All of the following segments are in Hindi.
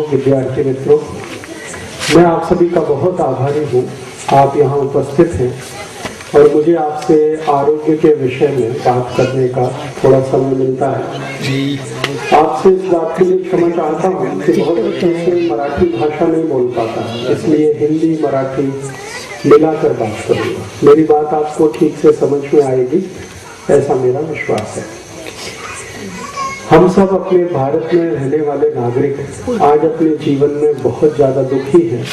विद्यार्थी मित्रों, मैं आप सभी का बहुत आभारी हूँ। आप यहाँ उपस्थित हैं और मुझे आपसे आरोग्य के विषय में बात करने का थोड़ा समय मिलता है। आपसे इस बात के लिए क्षमा चाहता हूँ कि बहुत अच्छे से मराठी भाषा नहीं बोल पाता, इसलिए हिंदी मराठी मिलाकर बात करूँगा। मेरी बात आपको ठीक से समझ में आएगी, ऐसा मेरा विश्वास है। हम सब अपने भारत में रहने वाले नागरिक आज अपने जीवन में बहुत ज़्यादा दुखी हैं,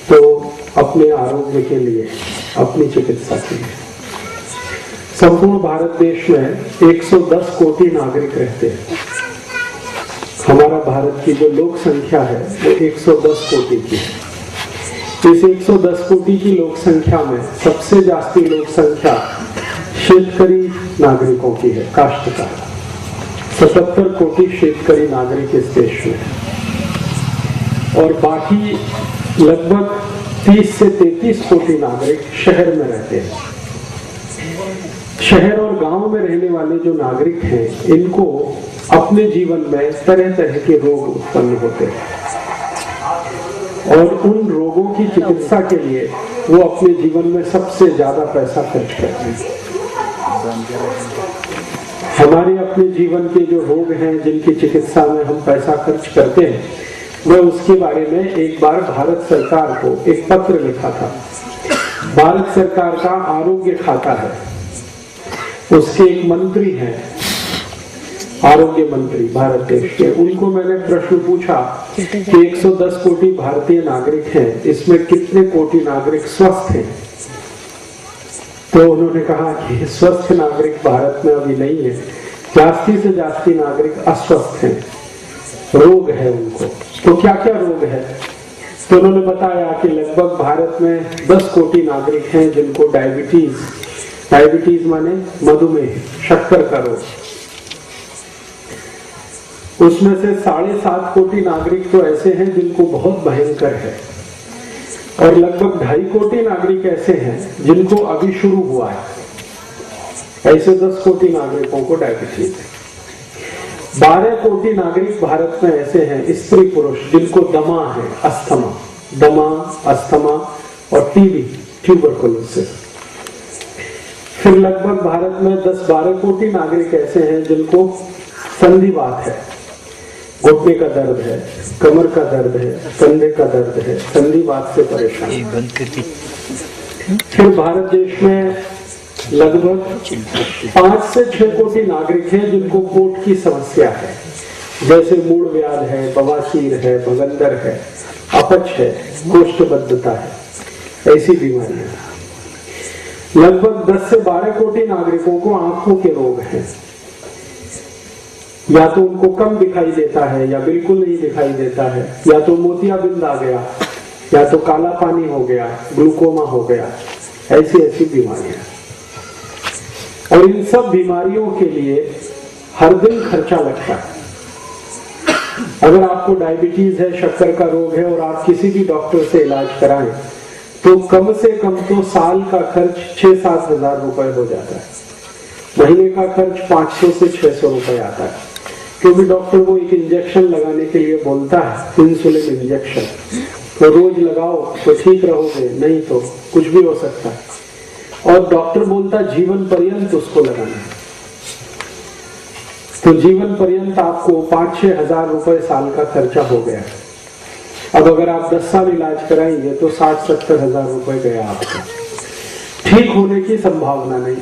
तो अपने आरोग्य के लिए, अपनी चिकित्सा के लिए। संपूर्ण भारत देश में 110 कोटि नागरिक रहते हैं। हमारा भारत की जो लोक संख्या है वो 110 कोटि की है। इस 110 कोटि की लोक संख्या में सबसे जास्ती लोक संख्या शेतकरी नागरिकों की है, काश्तकार। 77 कोटि शेतकरी नागरिक इस देश में और बाकी लगभग 30 से 33 कोटि नागरिक शहर में रहते हैं। शहर और गांव में रहने वाले जो नागरिक हैं, इनको अपने जीवन में तरह तरह के रोग उत्पन्न होते हैं और उन रोगों की चिकित्सा के लिए वो अपने जीवन में सबसे ज्यादा पैसा खर्च करते हैं। हमारे अपने जीवन के जो रोग हैं, जिनकी चिकित्सा में हम पैसा खर्च करते हैं, मैं उसके बारे में एक बार भारत सरकार को एक पत्र लिखा था। भारत सरकार का आरोग्य खाता है, उसके एक मंत्री हैं, आरोग्य मंत्री भारत देश के। उनको मैंने प्रश्न पूछा कि 110 कोटि भारतीय नागरिक हैं, इसमें कितने कोटि नागरिक स्वस्थ हैं? तो उन्होंने कहा कि स्वस्थ नागरिक भारत में अभी नहीं है, जास्ती से जास्ती नागरिक अस्वस्थ हैं, रोग है उनको। तो क्या क्या रोग है? तो उन्होंने बताया कि लगभग भारत में 10 कोटि नागरिक हैं जिनको डायबिटीज माने मधुमेह, शक्कर का रोग। उसमें से 7.5 कोटि नागरिक तो ऐसे हैं जिनको बहुत भयंकर है और लगभग 2.5 कोटि नागरिक ऐसे हैं जिनको अभी शुरू हुआ है। ऐसे 10 कोटि नागरिकों को डायबिटीज है। 12 कोटि नागरिक भारत में ऐसे हैं, स्त्री पुरुष, जिनको दमा है, अस्थमा और टीबी, ट्यूबरकुलोसिस। फिर लगभग भारत में 10-12 कोटि नागरिक ऐसे हैं जिनको संधिवात है, घुटने का दर्द है, कमर का दर्द है, कंधे का दर्द है, संधिवात से परेशान। फिर भारत देश में लगभग 5 से 6 कोटि नागरिक हैं जिनको पेट की समस्या है, जैसे मूल व्याध है, बवासीर है, भगंदर है, अपच है, कोष्ठबद्धता है, ऐसी बीमारियां। लगभग 10 से 12 कोटि नागरिकों को आंखों के रोग हैं, या तो उनको कम दिखाई देता है या बिल्कुल नहीं दिखाई देता है, या तो मोतियाबिंद आ गया, या तो काला पानी हो गया, ग्लूकोमा हो गया, ऐसी बीमारियां। और इन सब बीमारियों के लिए हर दिन खर्चा लगता है। अगर आपको डायबिटीज है, शक्कर का रोग है और आप किसी भी डॉक्टर से इलाज कराएं तो कम से कम तो साल का खर्च 6-7 हजार रुपए हो जाता है। महीने का खर्च 500 से 600 रुपए आता है, क्योंकि डॉक्टर वो एक इंजेक्शन लगाने के लिए बोलता है, इंसुलिन इंजेक्शन। तो रोज लगाओ तो ठीक रहोगे, नहीं तो कुछ भी हो सकता है। और डॉक्टर बोलता जीवन पर्यंत उसको लगाना है। तो जीवन पर्यंत आपको 5-6 हजार रुपए साल का खर्चा हो गया। अब अगर आप 10 साल इलाज कराएंगे तो 60-70 हजार रुपए गया आपका। ठीक होने की संभावना नहीं,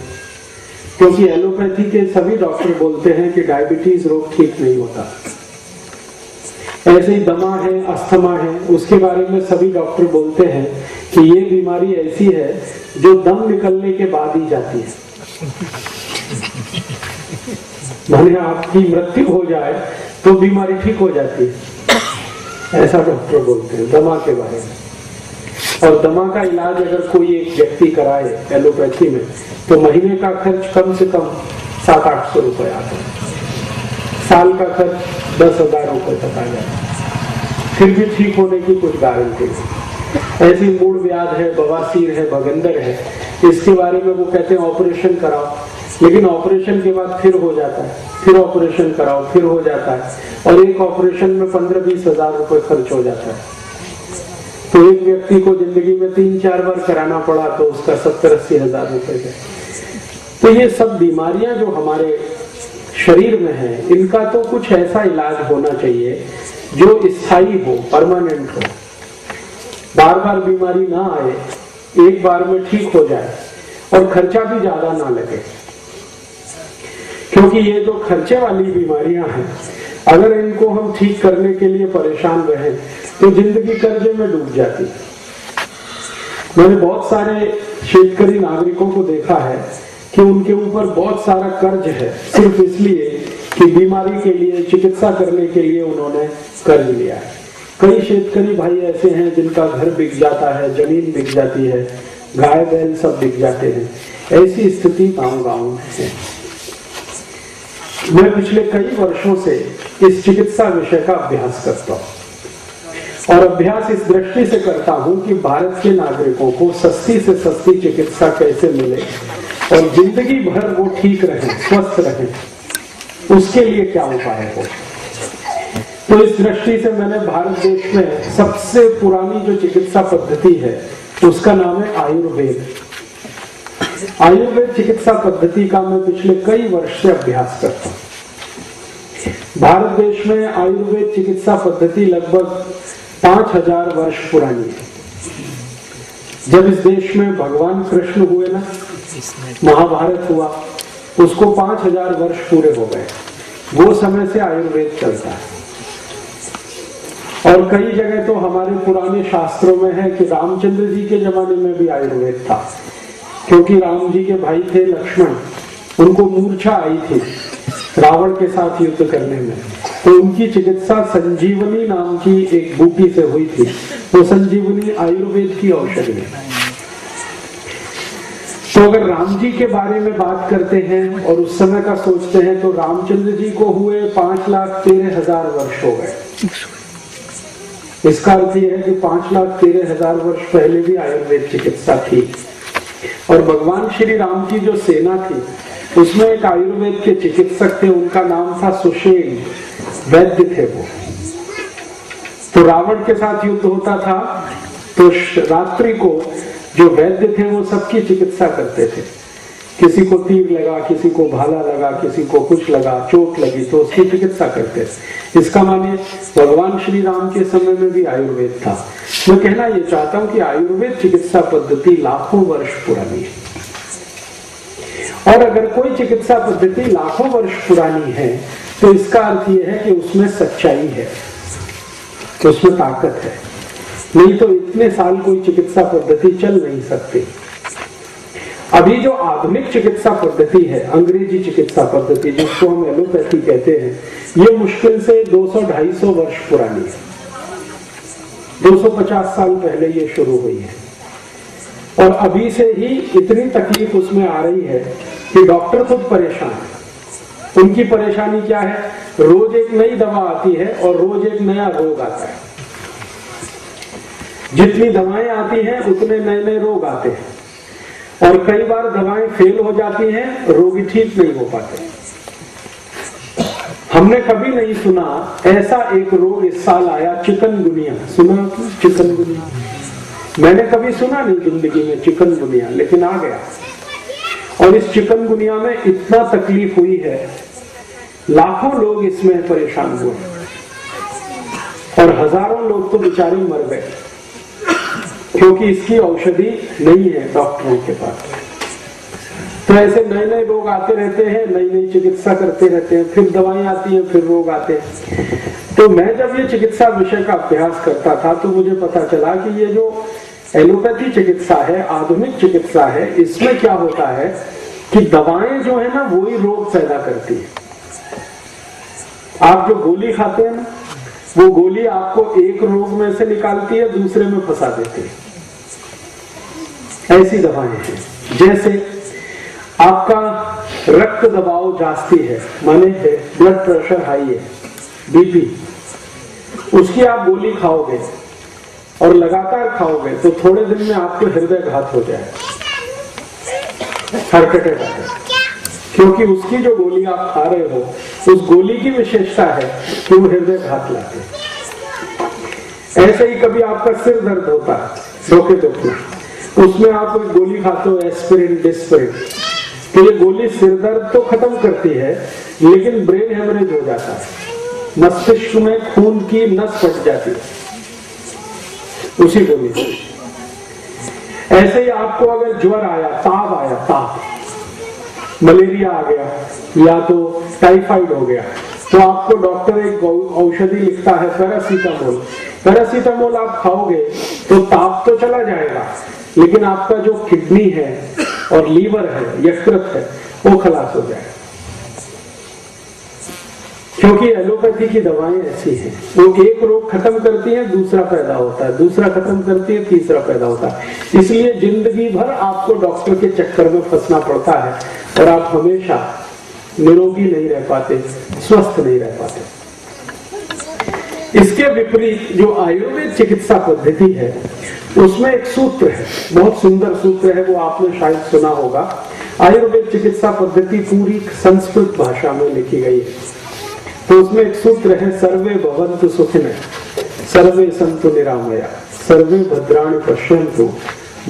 क्योंकि एलोपैथी के सभी डॉक्टर बोलते हैं कि डायबिटीज रोग ठीक नहीं होता। ऐसे ही दमा है, अस्थमा है, उसके बारे में सभी डॉक्टर बोलते हैं कि ये बीमारी ऐसी है जो दम निकलने के बाद ही जाती है। माने आपकी मृत्यु हो जाए तो बीमारी ठीक हो जाती है, ऐसा डॉक्टर बोलते हैं दमा के बारे में। और दमा का इलाज अगर कोई एक व्यक्ति कराए एलोपैथी में तो महीने का खर्च कम से कम 700-800 रुपए आता है, साल का खर्च 10,000 रुपए तक आ जाता है। फिर भी ठीक होने की कुछ गारंटी नहीं। ऐसी मूल व्याध है, बवासीर है, भगंदर है, इसके बारे में वो कहते हैं ऑपरेशन कराओ, लेकिन ऑपरेशन के बाद फिर हो जाता है, फिर ऑपरेशन कराओ, फिर हो जाता है, और एक ऑपरेशन में 15-20 हजार रुपए खर्च हो जाता है। तो एक व्यक्ति को जिंदगी में 3-4 बार कराना पड़ा तो उसका 70-80 हजार रुपए गए। तो ये सब बीमारियां जो हमारे शरीर में है, इनका तो कुछ ऐसा इलाज होना चाहिए जो स्थायी हो, परमानेंट हो, बार बार बीमारी ना आए, एक बार में ठीक हो जाए और खर्चा भी ज्यादा ना लगे। क्योंकि ये जो खर्चे वाली बीमारियां हैं, अगर इनको हम ठीक करने के लिए परेशान रहे तो जिंदगी कर्जे में डूब जाती है। मैंने बहुत सारे शेतकरी नागरिकों को देखा है कि उनके ऊपर बहुत सारा कर्ज है, सिर्फ इसलिए कि बीमारी के लिए, चिकित्सा करने के लिए उन्होंने कर्ज लिया है। कई शेतकरी भाई ऐसे हैं जिनका घर बिक जाता है, जमीन बिक जाती है, गाय बैल सब बिक जाते हैं। ऐसी स्थिति गांव-गांव में है। मैं पिछले कई वर्षों से इस चिकित्सा विषय का अभ्यास करता हूं, और अभ्यास इस दृष्टि से करता हूं कि भारत के नागरिकों को सस्ती से सस्ती चिकित्सा कैसे मिले और जिंदगी भर वो ठीक रहे, स्वस्थ रहे, उसके लिए क्या उपाय हो। तो इस दृष्टि से मैंने भारत देश में सबसे पुरानी जो चिकित्सा पद्धति है उसका नाम है आयुर्वेद। आयुर्वेद चिकित्सा पद्धति का मैं पिछले कई वर्ष से अभ्यास करता हूं। भारत देश में आयुर्वेद चिकित्सा पद्धति लगभग 5000 वर्ष पुरानी है। जब इस देश में भगवान कृष्ण हुए ना, महाभारत हुआ, उसको 5000 वर्ष पूरे हो गए। वो समय से आयुर्वेद चलता है। और कई जगह तो हमारे पुराने शास्त्रों में है कि रामचंद्र जी के जमाने में भी आयुर्वेद था, क्योंकि राम जी के भाई थे लक्ष्मण, उनको मूर्छा आई थी रावण के साथ युद्ध करने में, तो उनकी चिकित्सा संजीवनी नाम की एक बूटी से हुई थी। वो संजीवनी आयुर्वेद की औषधि है। तो अगर राम जी के बारे में बात करते हैं और उस समय का सोचते हैं तो रामचंद्र जी को हुए 5,13,000 वर्ष हो गए। इसका अर्थ यह है कि 5,13,000 वर्ष पहले भी आयुर्वेद चिकित्सा थी। और भगवान श्री राम की जो सेना थी उसमें एक आयुर्वेद के चिकित्सक थे, उनका नाम था सुषेण, वैद्य थे वो। तो रावण के साथ युद्ध होता था तो रात्रि को जो वैद्य थे वो सबकी चिकित्सा करते थे। किसी को तीर लगा, किसी को भाला लगा, किसी को कुछ लगा, चोट लगी तो उसकी चिकित्सा करते थे। इसका माने भगवान श्री राम के समय में भी आयुर्वेद था। मैं कहना ये चाहता हूं कि आयुर्वेद चिकित्सा पद्धति लाखों वर्ष पुरानी है। और अगर कोई चिकित्सा पद्धति लाखों वर्ष पुरानी है तो इसका अर्थ यह है कि उसमें सच्चाई है, उसमें ताकत है। नहीं तो इतने साल कोई चिकित्सा पद्धति चल नहीं सकती। अभी जो आधुनिक चिकित्सा पद्धति है, अंग्रेजी चिकित्सा पद्धति जिसको हम एलोपैथी कहते हैं, ये मुश्किल से 200-250 वर्ष पुरानी है। 250 साल पहले ये शुरू हुई है। और अभी से ही इतनी तकलीफ उसमें आ रही है कि डॉक्टर खुद परेशान है। उनकी परेशानी क्या है? रोज एक नई दवा आती है और रोज एक नया रोग आता है। जितनी दवाएं आती हैं उतने नए नए रोग आते हैं, और कई बार दवाएं फेल हो जाती हैं, रोगी ठीक नहीं हो पाते। हमने कभी नहीं सुना ऐसा एक रोग इस साल आया, चिकनगुनिया। सुना चिकनगुनिया? मैंने कभी सुना नहीं जिंदगी में चिकनगुनिया, लेकिन आ गया। और इस चिकनगुनिया में इतना तकलीफ हुई है, लाखों लोग इसमें परेशान हुए और हजारों लोग तो बेचारे मर गए, क्योंकि इसकी औषधि नहीं है डॉक्टरों के पास। तो ऐसे नए नए रोग आते रहते हैं, नई नई चिकित्सा करते रहते हैं, फिर दवाएं आती हैं, फिर रोग आते हैं। तो मैं जब ये चिकित्सा विषय का अभ्यास करता था तो मुझे पता चला कि ये जो एलोपैथी चिकित्सा है, आधुनिक चिकित्सा है, इसमें क्या होता है कि दवाएं जो है ना वही रोग पैदा करती है। आप जो गोली खाते हैं ना, वो गोली आपको एक रोग में से निकालती है, दूसरे में फंसा देती है। ऐसी दवाएं हैं। जैसे आपका रक्त दबाव जास्ती है, माने ब्लड प्रेशर हाई है, बीपी, उसकी आप गोली खाओगे और लगातार खाओगे तो थोड़े दिन में आपको हृदय घात हो जाएगा, हार्ट अटैक आ जाएगा। क्योंकि उसकी जो गोली आप खा रहे हो, उस गोली की विशेषता है कि वो हृदयघात लाती है। ऐसे ही कभी आपका सिर दर्द होता है, धोखे दुखना, उसमें आप कोई गोली खाते हो, एस्पिरिन, डिस्पिरिन, तो ये गोली सिर दर्द तो खत्म करती है, लेकिन ब्रेन हेमरेज हो जाता है, मस्तिष्क में खून की नस फट जाती है उसी गोली से। ऐसे ही आपको अगर ज्वर आया, ताव आया, ताव, मलेरिया आ गया या तो टाइफाइड हो गया, तो आपको डॉक्टर एक औषधि लिखता है पैरासीटामोल। पैरासीटामोल आप खाओगे तो ताप तो चला जाएगा, लेकिन आपका जो किडनी है और लीवर है, यकृत है, वो खलास हो जाएगा। क्योंकि एलोपैथी की दवाएं ऐसी हैं, वो एक रोग खत्म करती है, दूसरा पैदा होता है, दूसरा खत्म करती है, तीसरा पैदा होता है। इसलिए जिंदगी भर आपको डॉक्टर के चक्कर में फंसना पड़ता है और आप हमेशा निरोगी नहीं रह पाते, स्वस्थ नहीं रह पाते। इसके विपरीत जो आयुर्वेद चिकित्सा पद्धति है, उसमें एक सूत्र है, बहुत सुंदर सूत्र है, वो आपने शायद सुना होगा। आयुर्वेद चिकित्सा पद्धति पूरी संस्कृत भाषा में लिखी गई है। तो उसमें एक सूत्र है, सर्वे भवन्तु सुखिनः, सर्वे सन्तु निरामया, सर्वे भद्राणि पश्यन्तु,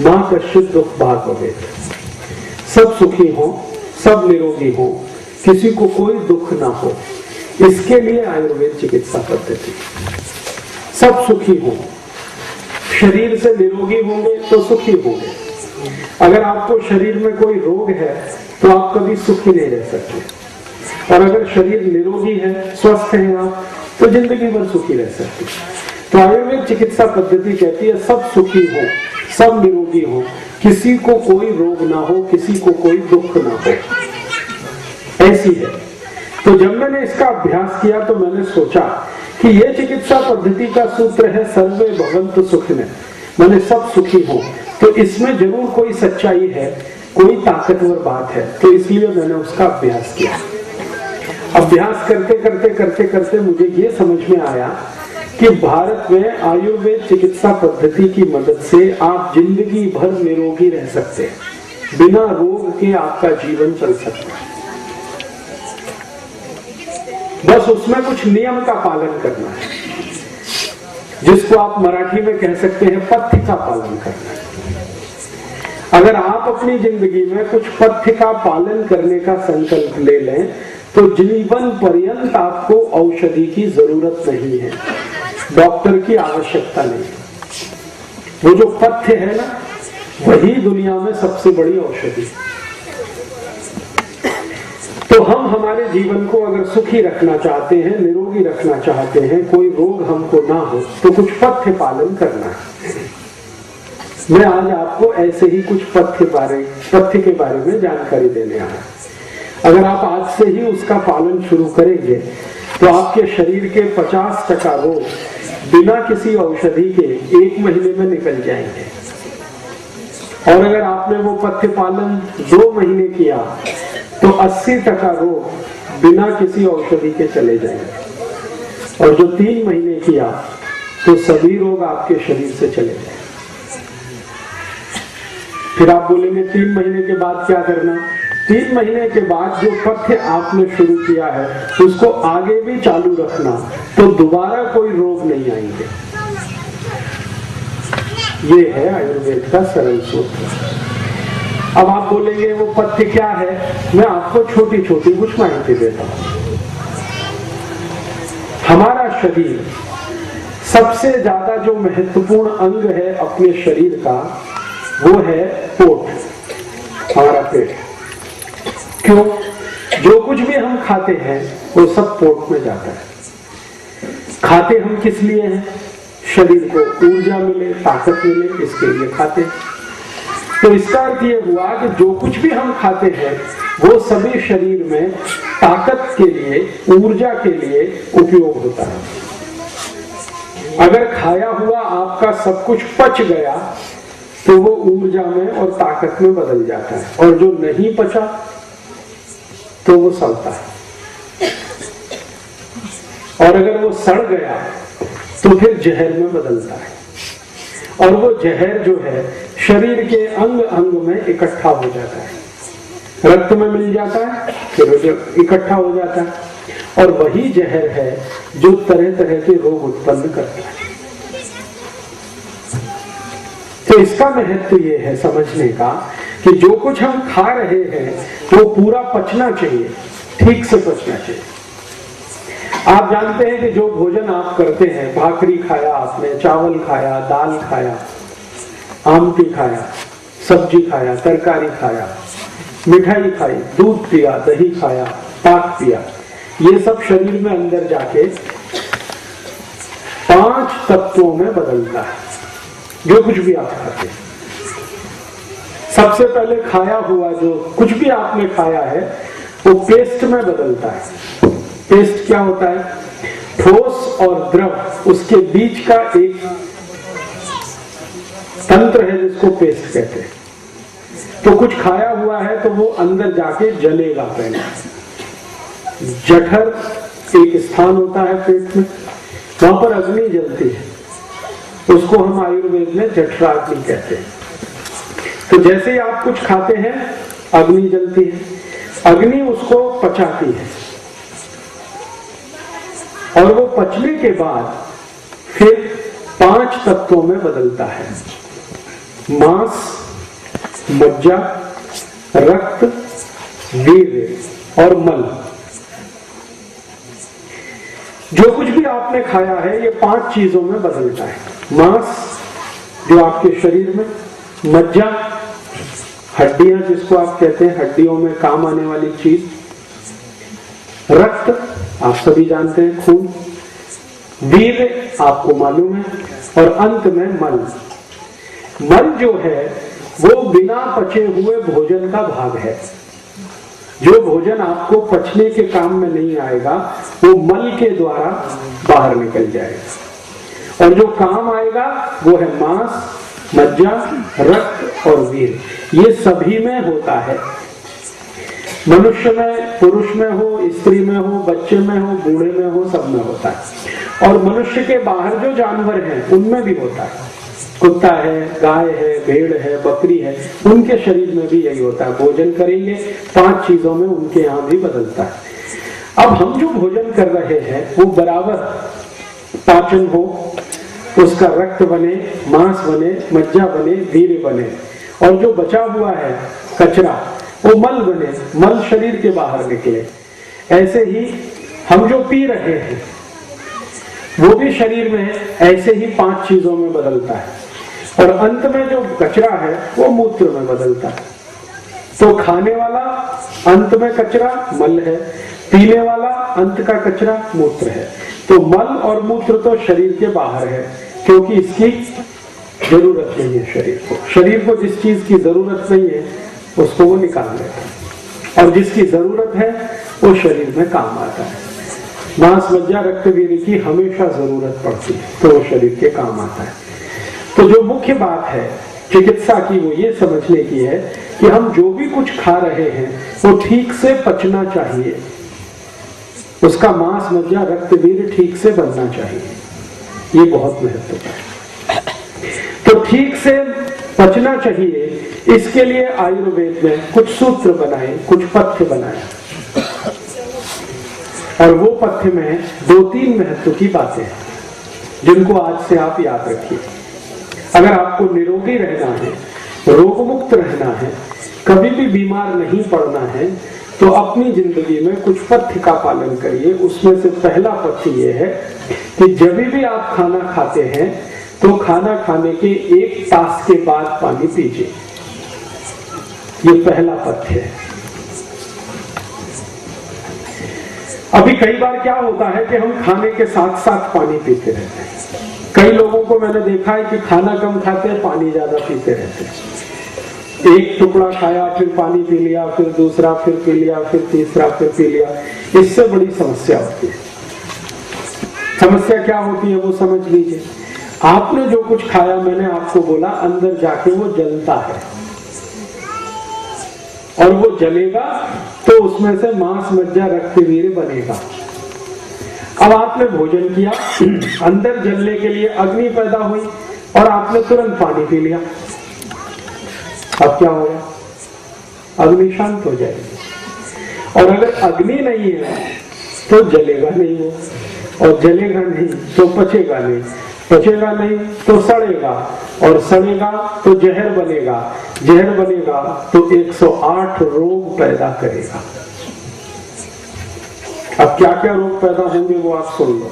मा कश्चित् दुःख भाग् भवेत्। सब सुखी हो, सब निरोगी हो, किसी को कोई दुख ना हो, इसके लिए आयुर्वेद चिकित्सा पद्धति। सब सुखी हो, शरीर से निरोगी होंगे तो सुखी होंगे। अगर आपको शरीर में कोई रोग है तो आप कभी सुखी नहीं रह सकते, और अगर शरीर निरोगी है, स्वस्थ है आप, तो जिंदगी भर सुखी रह सकते। तो आयुर्वेद चिकित्सा पद्धति कहती है सब सुखी हो, सब निरोगी हो, किसी को कोई रोग ना हो, किसी को कोई दुख ना हो, ऐसी है। तो जब मैंने इसका अभ्यास किया तो मैंने सोचा कि यह चिकित्सा पद्धति का सूत्र है सर्वे भवन्तु सुखिनः, माने सब सुखी हो, तो इसमें जरूर कोई सच्चाई है, कोई ताकतवर बात है। तो इसलिए मैंने उसका अभ्यास किया। अभ्यास करते करते करते करते मुझे ये समझ में आया कि भारत में आयुर्वेद चिकित्सा पद्धति की मदद से आप जिंदगी भर निरोगी रह सकते हैं, बिना रोग के आपका जीवन चल सकता है। बस उसमें कुछ नियम का पालन करना है, जिसको आप मराठी में कह सकते हैं पथ्य का पालन करना है। अगर आप अपनी जिंदगी में कुछ पथ्य का पालन करने का संकल्प ले लें तो जीवन पर्यंत आपको औषधि की जरूरत नहीं है, डॉक्टर की आवश्यकता नहीं है। वो जो पथ्य है ना, वही दुनिया में सबसे बड़ी औषधि। तो हम हमारे जीवन को अगर सुखी रखना चाहते हैं, निरोगी रखना चाहते हैं, कोई रोग हमको ना हो, तो कुछ पथ्य पालन करना है। मैं आज आपको ऐसे ही कुछ पथ्य के बारे में जानकारी देने आया। अगर आप आज से ही उसका पालन शुरू करेंगे तो आपके शरीर के 50% रोग बिना किसी औषधि के 1 महीने में निकल जाएंगे। और अगर आपने वो पथ्य पालन 2 महीने किया तो 80% रोग बिना किसी औषधि के चले जाएंगे। और जो 3 महीने किया तो सभी रोग आपके शरीर से चले जाएंगे। फिर आप बोलेंगे 3 महीने के बाद क्या करना? 3 महीने के बाद जो पथ्य आपने शुरू किया है उसको आगे भी चालू रखना, तो दोबारा कोई रोग नहीं आएंगे। ये है आयुर्वेद का सरल सूत्र। अब आप बोलेंगे वो पथ्य क्या है? मैं आपको छोटी छोटी कुछ माहिती देता हूं। हमारा शरीर सबसे ज्यादा जो महत्वपूर्ण अंग है अपने शरीर का, वो है पोट, हमारा पेट। क्यों? जो कुछ भी हम खाते हैं वो सब पोट में जाता है। खाते हम किस लिए हैं? शरीर को ऊर्जा मिले, ताकत मिले, इसके लिए खाते। तो इसका अर्थ ये हुआ कि जो कुछ भी हम खाते हैं वो सभी शरीर में ताकत के लिए, ऊर्जा के लिए उपयोग होता है। अगर खाया हुआ आपका सब कुछ पच गया तो वो ऊर्जा में और ताकत में बदल जाता है, और जो नहीं पचा तो वो सड़ता है, और अगर वो सड़ गया तो फिर जहर में बदलता है, और वो जहर जो है शरीर के अंग अंग में इकट्ठा हो जाता है, रक्त में मिल जाता है, फिर इकट्ठा हो जाता है, और वही जहर है जो तरह तरह के रोग उत्पन्न करता है। तो इसका महत्व ये है समझने का कि जो कुछ हम खा रहे हैं वो पूरा पचना चाहिए, ठीक से पचना चाहिए। आप जानते हैं कि जो भोजन आप करते हैं, भाकरी खाया आपने, चावल खाया, दाल खाया, आमटी खाया, सब्जी खाया, तरकारी खाया, मिठाई खाई, दूध पिया, दही खाया, पाक पिया, ये सब शरीर में अंदर जाके 5 तत्वों में बदलता है। जो कुछ भी आप खाते हैं, सबसे पहले खाया हुआ जो कुछ भी आपने खाया है वो पेस्ट में बदलता है। पेस्ट क्या होता है? ठोस और द्रव, उसके बीच का एक तंत्र है जिसको पेस्ट कहते हैं। तो कुछ खाया हुआ है तो वो अंदर जाके जलेगा। पहले जठर एक स्थान होता है पेट में, वहां पर अग्नि जलती है, उसको हम आयुर्वेद में जठराग्नि कहते हैं। तो जैसे ही आप कुछ खाते हैं अग्नि जलती है, अग्नि उसको पचाती है, और वो पचने के बाद फिर 5 तत्वों में बदलता है। मांस, मज्जा, रक्त, वीर्य और मल। जो कुछ भी आपने खाया है ये 5 चीजों में बदलता है। मांस जो आपके शरीर में, मज्जा हड्डियां जिसको आप कहते हैं, हड्डियों में काम आने वाली चीज, रक्त आप सभी जानते हैं खून, वीर्य आपको मालूम है, और अंत में मल। मल जो है वो बिना पचे हुए भोजन का भाग है। जो भोजन आपको पचने के काम में नहीं आएगा वो मल के द्वारा बाहर निकल जाएगा, और जो काम आएगा वो है मांस, मज्जा, रक्त और वीर्य। ये सभी में होता है, मनुष्य में, पुरुष में हो, स्त्री में हो, बच्चे में हो, बूढ़े में हो, सब में होता है। और मनुष्य के बाहर जो जानवर हैं उनमें भी होता है। कुत्ता है, गाय है, भेड़ है, बकरी है, उनके शरीर में भी यही होता है। भोजन करेंगे 5 चीजों में उनके यहाँ भी बदलता है। अब हम जो भोजन कर रहे हैं वो बराबर पाचन हो, उसका रक्त बने, मांस बने, मज्जा बने, वीर्य बने, और जो बचा हुआ है कचरा वो मल बने, मल शरीर के बाहर निकले। ऐसे ही हम जो पी रहे हैं वो भी शरीर में ऐसे ही 5 चीजों में बदलता है, और अंत में जो कचरा है वो मूत्र में बदलता है। तो खाने वाला अंत में कचरा मल है, पीने वाला अंत का कचरा मूत्र है। तो मल और मूत्र तो शरीर के बाहर है, क्योंकि इसकी जरूरत नहीं है शरीर को। शरीर को जिस चीज की जरूरत नहीं है उसको वो निकाल देता है, और जिसकी जरूरत है वो शरीर में काम आता है। मांस, मज्जा, रक्त, वीर्य की हमेशा जरूरत पड़ती है तो वो शरीर के काम आता है। तो जो मुख्य बात है चिकित्सा की वो ये समझने की है कि हम जो भी कुछ खा रहे हैं वो ठीक से पचना चाहिए, उसका मांस, मज्जा, रक्त, वीर्य ठीक से बनना चाहिए। ये बहुत महत्वपूर्ण है। तो ठीक से पचना चाहिए, इसके लिए आयुर्वेद में कुछ सूत्र बनाए, कुछ पथ्य बनाए, और वो पथ्य में 2-3 महत्व की बातें हैं जिनको आज से आप याद रखिए। अगर आपको निरोगी रहना है, रोग मुक्त रहना है, कभी भी बीमार नहीं पड़ना है, तो अपनी जिंदगी में कुछ पथ्य का पालन करिए। उसमें से पहला पथ्य ये है कि जब भी आप खाना खाते हैं तो खाना खाने के 1 तास के बाद पानी पीजिए। ये पहला पथ्य है। अभी कई बार क्या होता है कि हम खाने के साथ साथ पानी पीते रहते हैं। कई लोगों को मैंने देखा है कि खाना कम खाते हैं, पानी ज्यादा पीते रहते हैं। एक टुकड़ा खाया, फिर पानी पी लिया, फिर दूसरा, फिर पी लिया, फिर तीसरा, फिर पी लिया। इससे बड़ी समस्या होती है। समस्या क्या होती है वो समझ लीजिए। आपने जो कुछ खाया, मैंने आपको बोला, अंदर जाके वो जलता है, और वो जलेगा तो उसमें से मांस, मज्जा, रक्त, वीर्य बनेगा। अब आपने भोजन किया, अंदर जलने के लिए अग्नि पैदा हुई, और आपने तुरंत पानी पी लिया। अब क्या होगा? अग्नि शांत हो जाएगी। और अगर अग्नि नहीं है तो जलेगा नहीं वो, और जलेगा नहीं तो पचेगा नहीं, पचेगा नहीं तो सड़ेगा, और सड़ेगा तो जहर बनेगा, जहर बनेगा तो 108 रोग पैदा करेगा। अब क्या क्या रोग पैदा होंगे वो आप सुन लो।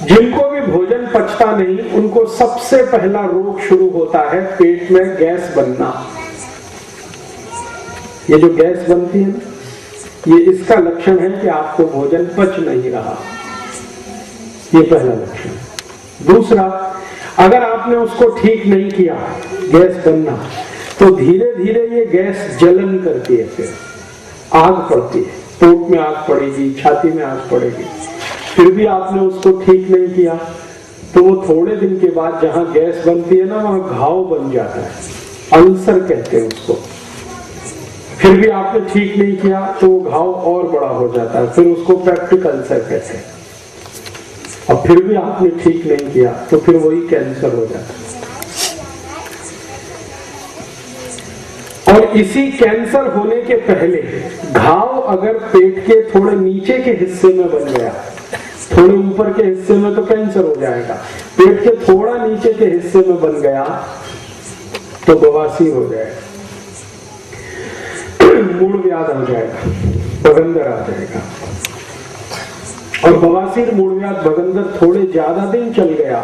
जिनको भी भोजन पचता नहीं उनको सबसे पहला रोग शुरू होता है पेट में गैस बनना। ये जो गैस बनती है ना, ये इसका लक्षण है कि आपको भोजन पच नहीं रहा, ये पहला लक्षण है। दूसरा, अगर आपने उसको ठीक नहीं किया गैस बनना, तो धीरे धीरे ये गैस जलन करती है, फिर आग पड़ती है, पेट में आग पड़ेगी, छाती में आग पड़ेगी। फिर भी आपने उसको ठीक नहीं किया तो वो थोड़े दिन के बाद जहां गैस बनती है ना, वहां घाव बन जाता है, अल्सर कहते हैं उसको। फिर भी आपने ठीक नहीं किया तो वो घाव और बड़ा हो जाता है, फिर उसको पेप्टिक अल्सर कहते हैं। और फिर भी आपने ठीक नहीं किया तो फिर वही कैंसर हो जाता है। और इसी कैंसर होने के पहले घाव अगर पेट के थोड़े नीचे के हिस्से में बन गया, थोड़े ऊपर के हिस्से में तो कैंसर हो जाएगा, पेट के थोड़ा नीचे के हिस्से में बन गया तो बवासीर हो जाएगा, मूल व्याध हो जाएगा, बगंदर आ जाएगा। और बवासीर, मूल व्याध, बगंदर थोड़े ज्यादा दिन चल गया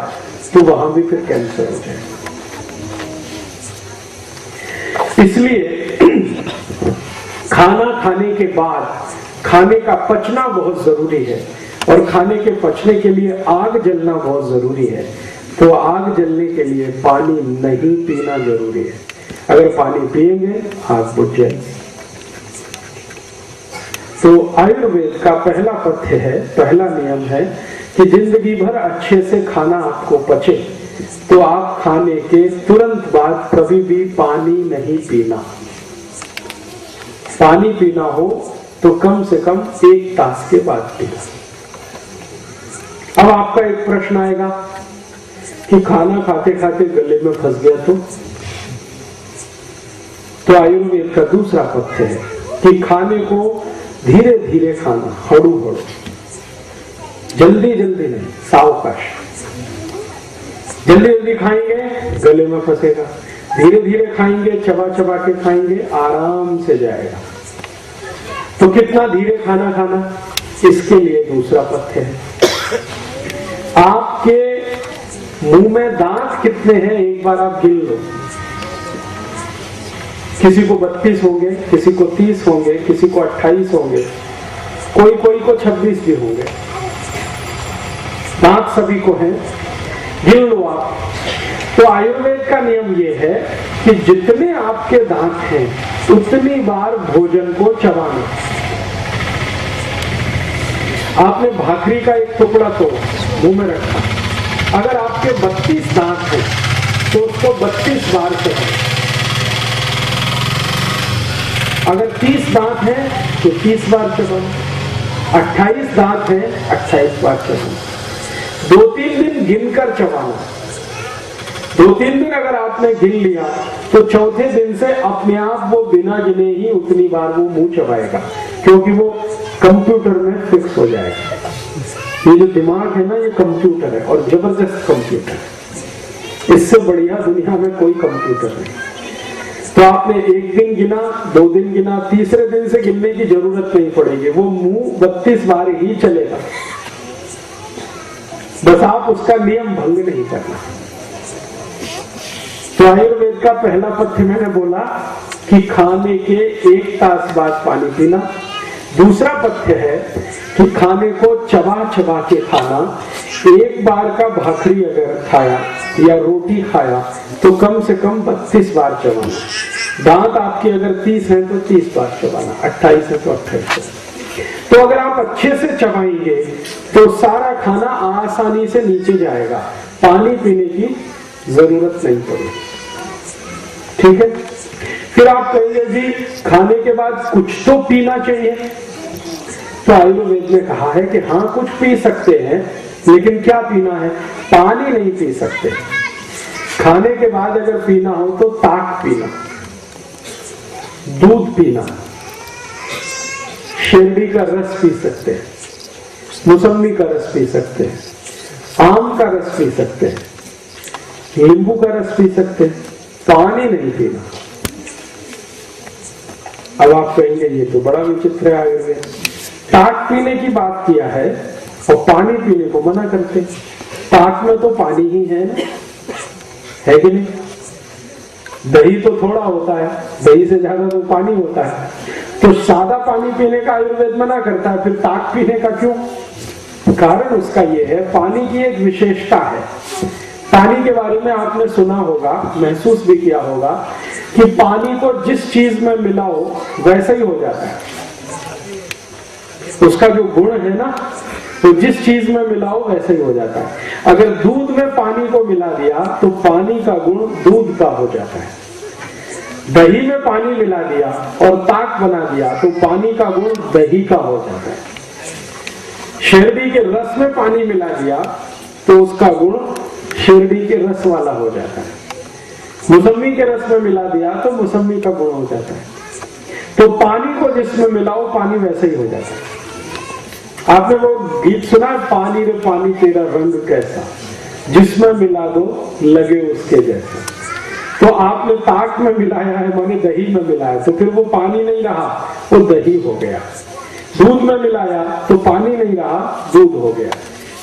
तो वहां भी फिर कैंसर हो जाएगा। इसलिए खाना खाने के बाद खाने का पचना बहुत जरूरी है, और खाने के पचने के लिए आग जलना बहुत जरूरी है। तो आग जलने के लिए पानी नहीं पीना जरूरी है। अगर पानी पिएंगे आग बुझ जाएगी। तो आयुर्वेद का पहला पथ्य है, पहला नियम है कि जिंदगी भर अच्छे से खाना आपको पचे तो आप खाने के तुरंत बाद कभी भी पानी नहीं पीना। पानी पीना हो तो कम से कम 1 तास के बाद पीना। अब आपका एक प्रश्न आएगा कि खाना खाते खाते गले में फंस गया तो आयुर्वेद का दूसरा पथ्य है कि खाने को धीरे धीरे खाना, हड़ू हड़ू, जल्दी जल्दी नहीं, सावकाश। जल्दी जल्दी खाएंगे गले में फंसेगा, धीरे धीरे खाएंगे, चबा चबा के खाएंगे, आराम से जाएगा। तो कितना धीरे खाना खाना, इसके लिए दूसरा पथ्य है। आपके मुंह में दांत कितने हैं एक बार आप गिन लो। किसी को 32 होंगे, किसी को 30 होंगे, किसी को 28 होंगे, कोई को 26 भी होंगे। दांत सभी को हैं, गिन लो आप। तो आयुर्वेद का नियम यह है कि जितने आपके दांत हैं उतनी बार भोजन को चबाना। आपने भाखरी का एक टुकड़ा तो मुंह में रखा, अगर आपके 32 दांत हैं तो उसको 32 बार चबाना। अगर 30 दांत हैं तो 30 बार चबाना, 28 दांत हैं 28 बार चबाना। 2-3 दिन गिनकर चबाना। 2-3 दिन अगर आपने गिन लिया तो चौथे दिन से अपने आप वो बिना गिने ही उतनी बार वो मुंह चबाएगा, क्योंकि वो कंप्यूटर में फिक्स हो जाएगा। ये जो दिमाग है ना, ये कंप्यूटर है, और जबरदस्त कंप्यूटर है। इससे बढ़िया दुनिया में कोई कंप्यूटर नहीं। तो आपने 1 दिन गिना, 2 दिन गिना, तीसरे दिन से गिनने की जरूरत नहीं पड़ेगी, वो मुंह 32 बार ही चलेगा। बस आप उसका नियम भंग नहीं करना। तो आयुर्वेद का पहला पथ्य मैंने बोला कि खाने के 1 तास बाद पानी पीना। दूसरा पथ्य है कि खाने को चबा चबा के खाना। एक बार का भाखरी अगर खाया या रोटी खाया तो कम से कम 32 बार चबाना। दांत आपके अगर 30 हैं तो 30 बार चबाना, 28 है तो 28। तो अगर आप अच्छे से चबाएंगे तो सारा खाना आसानी से नीचे जाएगा, पानी पीने की जरूरत नहीं पड़ेगी। ठीक है। फिर आप कहेंगे जी खाने के बाद कुछ तो पीना चाहिए। तो आयुर्वेद ने कहा है कि हाँ कुछ पी सकते हैं, लेकिन क्या पीना है? पानी नहीं पी सकते। खाने के बाद अगर पीना हो तो ताक पीना, दूध पीना, शेरडी का रस पी सकते हैं, मौसम्बी का रस पी सकते हैं, आम का रस पी सकते हैं, नींबू का रस पी सकते हैं, पानी नहीं पीना। अब आप कहेंगे ये तो बड़ा विचित्र है आयुर्वेद, ताक पीने की बात किया है और पानी पीने को मना करते। ताक में तो पानी ही है ना, है कि नहीं? दही तो थोड़ा होता है, दही से ज्यादा तो पानी होता है, तो सादा पानी पीने का आयुर्वेद मना करता है, फिर ताक पीने का क्यों? कारण उसका ये है, पानी की एक विशेषता है। पानी के बारे में आपने सुना होगा, महसूस भी किया होगा कि पानी को जिस चीज में मिलाओ वैसा ही हो जाता है। उसका जो गुण है ना, तो जिस चीज में मिलाओ वैसे ही हो जाता है। अगर दूध में पानी को मिला दिया तो पानी का गुण दूध का हो जाता है। दही में पानी मिला दिया और ताक बना दिया तो पानी का गुण दही का हो जाता है। शेरडी के रस में पानी मिला दिया तो उसका गुण शेरडी के रस वाला हो जाता है। मौसम्बी के रस में मिला दिया तो मौसम्बी का गुण हो जाता है। तो पानी को जिसमें मिलाओ पानी वैसे ही हो जाता है। आपने वो गीत सुना है, पानी रे पानी तेरा रंग कैसा, जिसमें मिला दो लगे उसके जैसा। तो आपने ताक में मिलाया है, माने दही में मिलाया, तो फिर वो पानी नहीं रहा, वो दही हो गया। दूध में मिलाया तो पानी नहीं रहा, दूध हो गया।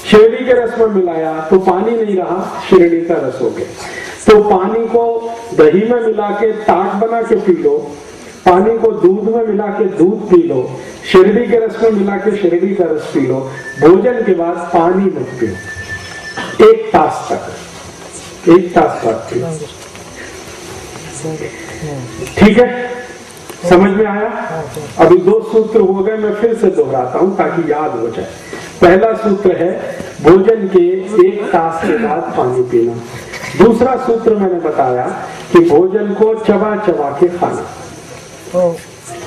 शेरडी के रस में मिलाया तो पानी नहीं रहा, शेरडी का रस हो गया। तो पानी को दही में मिला के ताक बना के पी लो, पानी को दूध में मिला के दूध पी लो, शेरडी के रस में मिला के शेरडी का रस पी लो। भोजन के बाद पानी मत पियो, 1 तास तक, 1 तास बाद पियो। ठीक है, समझ में आया? अभी 2 सूत्र हो गए, मैं फिर से दोहराता हूं ताकि याद हो जाए। पहला सूत्र है भोजन के 1 तास के बाद पानी पीना। दूसरा सूत्र मैंने बताया कि भोजन को चबा चबा के खाना।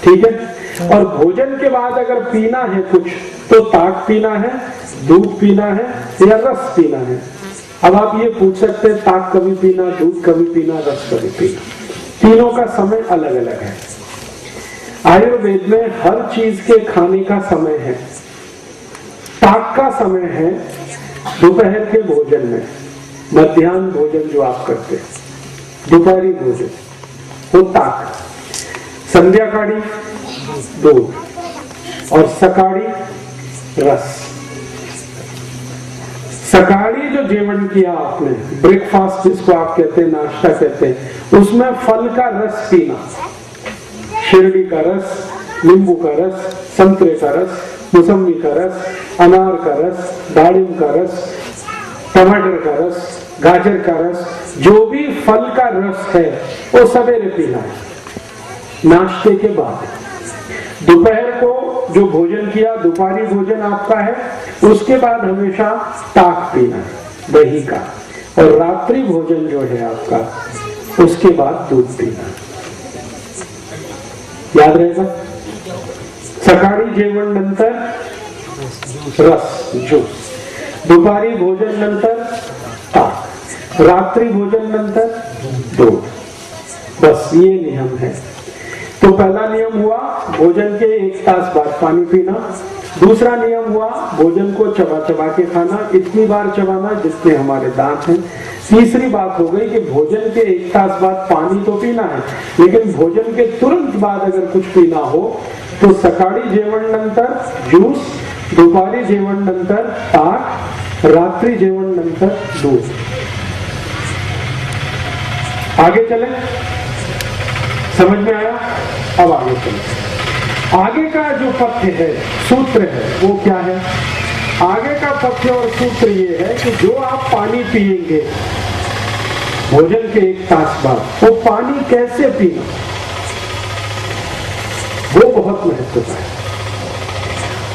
ठीक है, और भोजन के बाद अगर पीना है कुछ तो ताक पीना है, दूध पीना है या रस पीना है। अब आप ये पूछ सकते हैं ताक कभी पीना, दूध कभी पीना, रस कभी पीना, तीनों का समय अलग अलग है। आयुर्वेद में हर चीज के खाने का समय है। ताक का समय है दोपहर के भोजन में, मध्याह्न भोजन जो आप करते हैं, दोपहरी भोजन वो ताक, संध्याकाळी दूध और सकाळी रस। सकाळी जो जेवण किया आपने, ब्रेकफास्ट जिसको आप कहते हैं, नाश्ता कहते हैं, उसमें फल का रस पीना, शेरडी का रस, नींबू का रस, संतरे का रस, मौसम्बी का रस, अनार का रस, दाड़िम का रस, टमाटर का रस, गाजर का रस, जो भी फल का रस है वो सवेरे पीना है, नाश्ते के बाद। दोपहर को जो भोजन किया, दोपहरी भोजन आपका है, उसके बाद हमेशा ताक पीना है दही का, और रात्रि भोजन जो है आपका, उसके बाद दूध पीना। याद रहेगा? सकाळी जेवण नंतर रस, ज्यूस, दुपारी भोजन नंतर ताक, रात्रि भोजन नंतर दूध। बस ये नियम है। तो पहला नियम हुआ भोजन के 1 तास बाद पानी पीना। दूसरा नियम हुआ भोजन को चबा चबा के खाना, इतनी बार चबाना जितने हमारे दांत हैं। तीसरी बात हो गई कि भोजन के 1 तास बाद पानी तो पीना है, लेकिन भोजन के तुरंत बाद अगर कुछ पीना हो तो सकाळी जेवण नंतर ज्यूस, दुपारी जेवण नंतर ताक, रात्रि जेवण नंतर दूध। आगे चले, समझ में आया? अब आगे चले। आगे का जो पथ्य है, सूत्र है, वो क्या है? आगे का पथ्य और सूत्र ये है कि जो आप पानी पिएंगे भोजन के 1 तास बाद, वो पानी कैसे पीना, वो बहुत महत्वपूर्ण है।